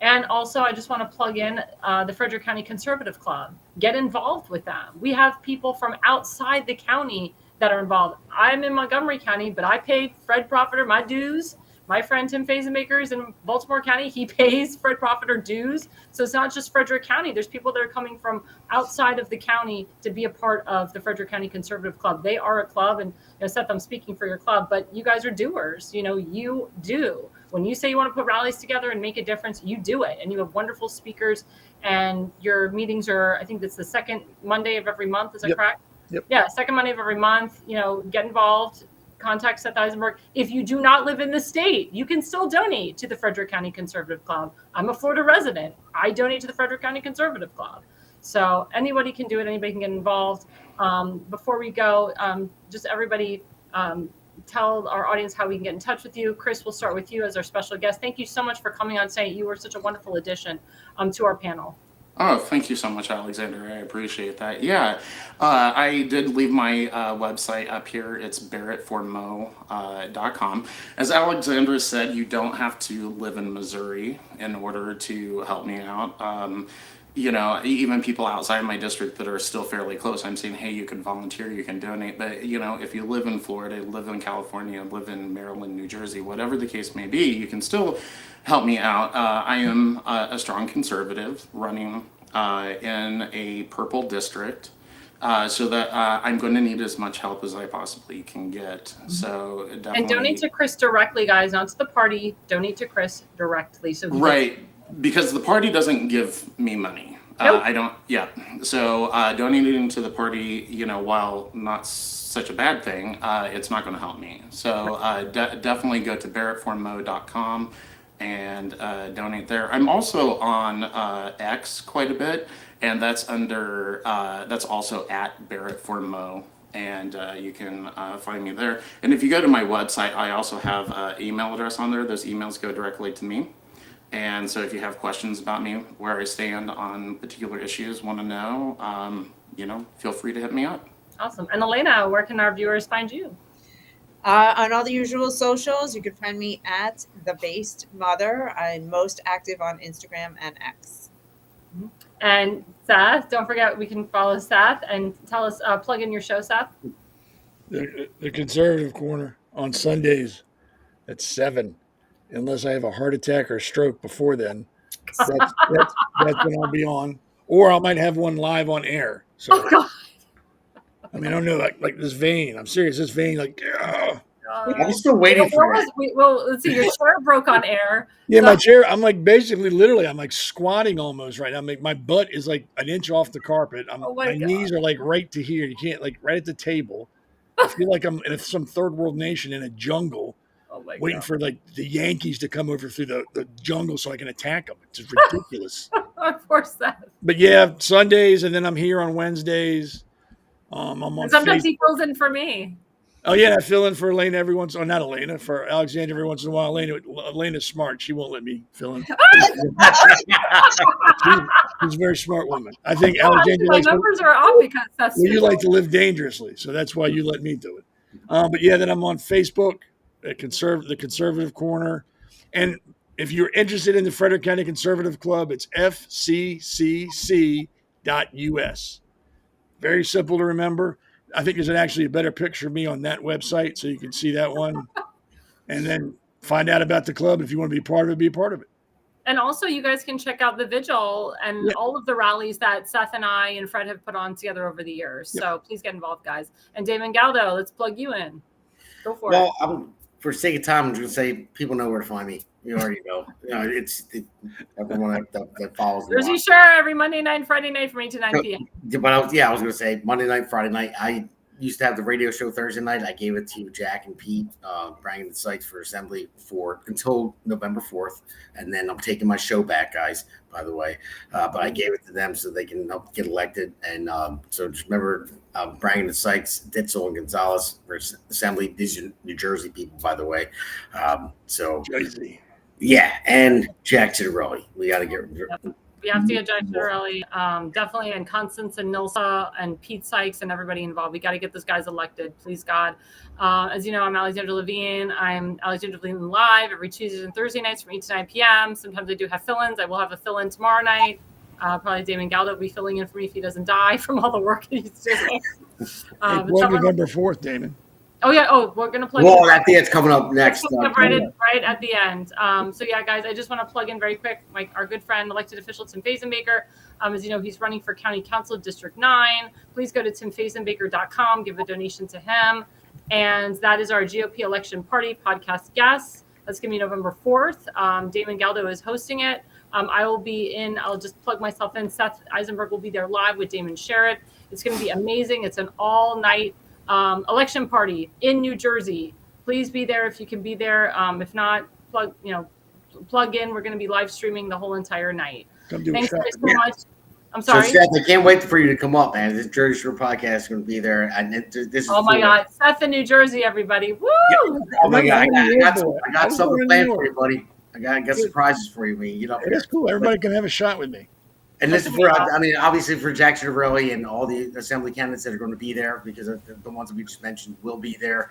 And also, I just want to plug in the Frederick County Conservative Club. Get involved with them. We have people from outside the county that are involved. I'm in Montgomery County, but I pay Fred Profiter my dues. My friend Tim Fazenmaker is in Baltimore County. He pays Fred Profiter dues. So it's not just Frederick County. There's people that are coming from outside of the county to be a part of the Frederick County Conservative Club. They are a club. And Seth, I'm speaking for your club, but you guys are doers. You do. When you say you want to put rallies together and make a difference, you do it. And you have wonderful speakers. And your meetings are, I think it's the second Monday of every month. Is that correct? Yep. Yeah, second Monday of every month. Get involved. Contact Seth Eisenberg. If you do not live in the state, you can still donate to the Frederick County Conservative Club. I'm a Florida resident. I donate to the Frederick County Conservative Club. So anybody can do it. Anybody can get involved. Before we go, just everybody tell our audience how we can get in touch with you. Chris, we'll start with you as our special guest. Thank you so much for coming on tonight. You were such a wonderful addition to our panel. Oh, thank you so much, Alexander. I appreciate that. Yeah, I did leave my website up here. It's barrettformo.com. As Alexandra said, you don't have to live in Missouri in order to help me out. Even people outside my district that are still fairly close, I'm saying, hey, you can volunteer, you can donate. But, if you live in Florida, live in California, live in Maryland, New Jersey, whatever the case may be, you can still help me out. I am a strong conservative running in a purple district. So that I'm going to need as much help as I possibly can get. So definitely. And donate to Chris directly, guys, not to the party. Donate to Chris directly. So right, because the party doesn't give me money. Nope. I don't. Yeah. So donating to the party, while not such a bad thing, it's not going to help me. So definitely go to barrettformo.com and donate there. I'm also on X quite a bit, and that's also at Barrett for Mo, and you can find me there. And if you go to my website, I also have an email address on there. Those emails go directly to me. And so if you have questions about me, where I stand on particular issues, want to know, feel free to hit me up. Awesome. And Elena, where can our viewers find you? On all the usual socials, you can find me at The Based Mother. I'm most active on Instagram and X. And Seth, don't forget, we can follow Seth and tell us, plug in your show, Seth. The Conservative Corner on Sundays at 7. Unless I have a heart attack or a stroke before then, that's when I'll be on. Or I might have one live on air. So, oh, God. I mean, I don't know, like this vein. I'm serious. This vein, I'm still waiting for it. Well, let's see. Your chair broke on air. Yeah, so. My chair. I'm like basically, literally, I'm like squatting almost right now. My butt is like an inch off the carpet. My knees are like right to here. You can't right at the table. I feel like I'm in some third world nation in a jungle. Waiting for like the Yankees to come over through the jungle so I can attack them. It's just ridiculous. Of course, that. But yeah, Sundays, and then I'm here on Wednesdays. I'm on. And sometimes he fills in for me. Oh yeah, I fill in for Elena every once. Not Elena, for Alexandra every once in a while. Elena's smart. She won't let me fill in. She's a very smart woman. I think Alexandra. My numbers are off because that's. Well, you like to live dangerously, so that's why you let me do it. But yeah, then I'm on Facebook. The Conservative Corner, and if you're interested in the Frederick County Conservative Club, it's fccc.us. Very simple to remember. I think there's actually a better picture of me on that website, so you can see that one, and then find out about the club. If you want to be part of it, be a part of it. And also, you guys can check out the vigil and all of the rallies that Seth and I and Fred have put on together over the years. So please get involved, guys. And Damon Galdo, let's plug you in. Go for it. Well, for sake of time, I'm just going to say people know where to find me. You already know. Everyone that follows me. Jersey Shore every Monday night and Friday night from 8 to 9 p.m. But I was going to say Monday night, Friday night. I used to have the radio show Thursday night. I gave it to Jack and Pete, bringing the sites for Assembly until November 4th. And then I'm taking my show back, guys, by the way. But I gave it to them so they can help get elected. And so just remember, Brian the Sykes, Ditzel, and Gonzalez for Assembly. These are New Jersey people, by the way. Jersey. Yeah, and Jack Citarelli. We got to get. We have to get Jack Citarelli, definitely, and Constance and Nilsa and Pete Sykes and everybody involved. We got to get those guys elected, please God. As you know, I'm Alexandra Levine. I'm Alexandra Levine Live every Tuesdays and Thursday nights from 8 to 9 p.m. Sometimes I do have fill-ins. I will have a fill-in tomorrow night. Probably Damon Galdo will be filling in for me if he doesn't die from all the work he's doing. November 4th, Damon. Oh, yeah. Oh, we're going to plug in. I think it's coming up next. Right at the end. So, yeah, guys, I just want to plug in very quick. Our good friend, elected official Tim Fazenbaker. As you know, he's running for County Council of District 9. Please go to timfazenbaker.com. Give a donation to him. And that is our GOP election party podcast guest. That's going to be November 4th. Damon Galdo is hosting it. I will be in. I'll just plug myself in. Seth Eisenberg will be there live with Damon Sherritt. It's going to be amazing. It's an all-night election party in New Jersey. Please be there if you can be there. If not, plug in. We're going to be live streaming the whole entire night. Thanks so much. I'm sorry. So Seth, I can't wait for you to come up, man. This Jersey Shore podcast is going to be there. And this is God, Seth in New Jersey, everybody! Woo! Yeah. Oh my God, I got something planned for you, buddy. I got surprises for you when you get up here. It's cool. Everybody can have a shot with me. And this is for, I mean, obviously for Jack Ciavarelli and all the assembly candidates that are going to be there, because the ones that we just mentioned will be there.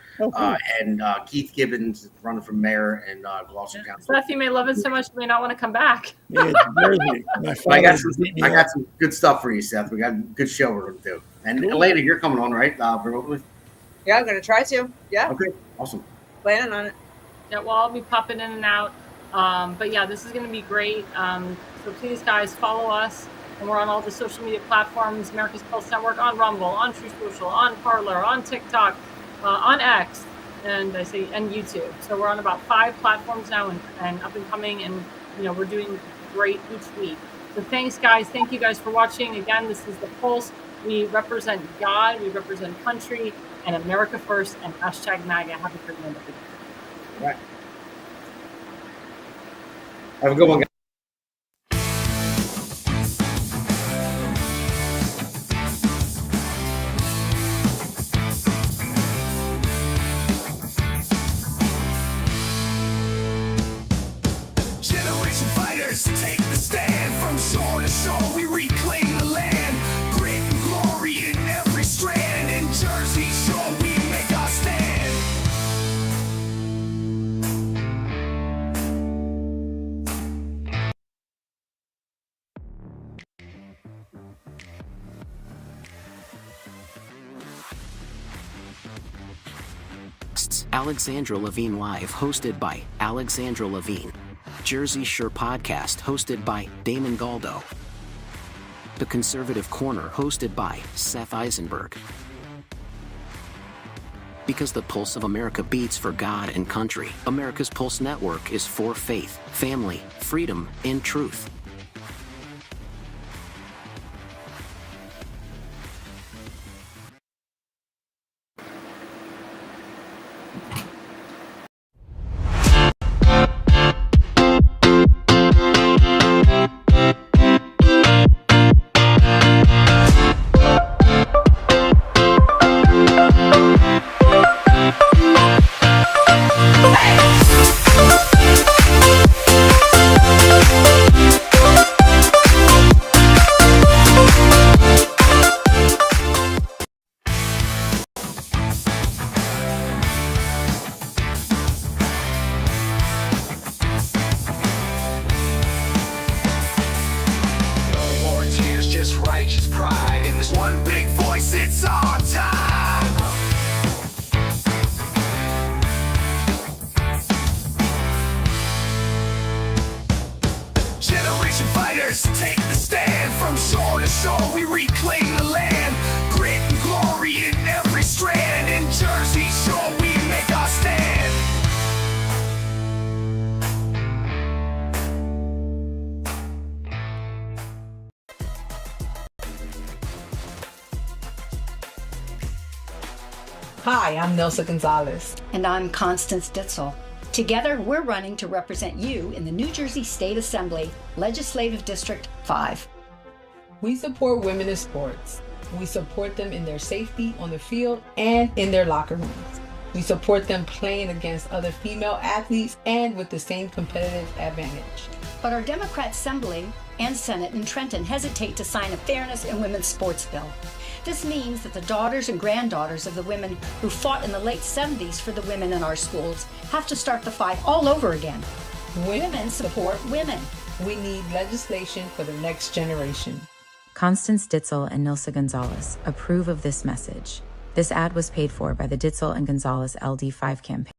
And Keith Gibbons running for mayor and Gloucester County. Seth, you may love it so much you may not want to come back. Yeah, Jersey. I got some good stuff for you, Seth. We got a good show we're going to do. And Elena, you're coming on, right? Remotely? Yeah, I'm going to try to. Yeah. Okay, awesome. Planning on it. Yeah, well, I'll be popping in and out. But yeah, this is going to be great. So please, guys, follow us. And we're on all the social media platforms, America's Pulse Network, on Rumble, on True Social, on Parler, on TikTok, on X, and YouTube. So we're on about 5 platforms now and up and coming, and we're doing great each week. So thanks, guys. Thank you guys for watching. Again, this is The Pulse. We represent God, we represent country, and America first, and #MAGA. Have a great night, everybody. All right. Have a good one, guys. Generation fighters take the stand. From shore to shore, we reclaim the land. Grit and glory in every strand. In Jersey Shore, we make our stand. Alexandra Levine Live, hosted by Alexandra Levine. Jersey Shore Podcast, hosted by Damon Galdo. The Conservative Corner, hosted by Seth Eisenberg. Because the pulse of America beats for God and country, America's Pulse Network is for faith, family, freedom, and truth. Take the stand. From shore to shore, we reclaim the land. Grit and glory in every strand. In Jersey Shore, we make our stand. Hi, I'm Nelsa Gonzalez. And I'm Constance Ditzel. Together, we're running to represent you in the New Jersey State Assembly, Legislative District 5. We support women in sports. We support them in their safety on the field and in their locker rooms. We support them playing against other female athletes and with the same competitive advantage. But our Democrat Assembly and Senate in Trenton hesitate to sign a Fairness in Women's Sports bill. This means that the daughters and granddaughters of the women who fought in the late 70s for the women in our schools have to start the fight all over again. Women support women. We need legislation for the next generation. Constance Ditzel and Nilsa Gonzalez approve of this message. This ad was paid for by the Ditzel and Gonzalez LD5 campaign.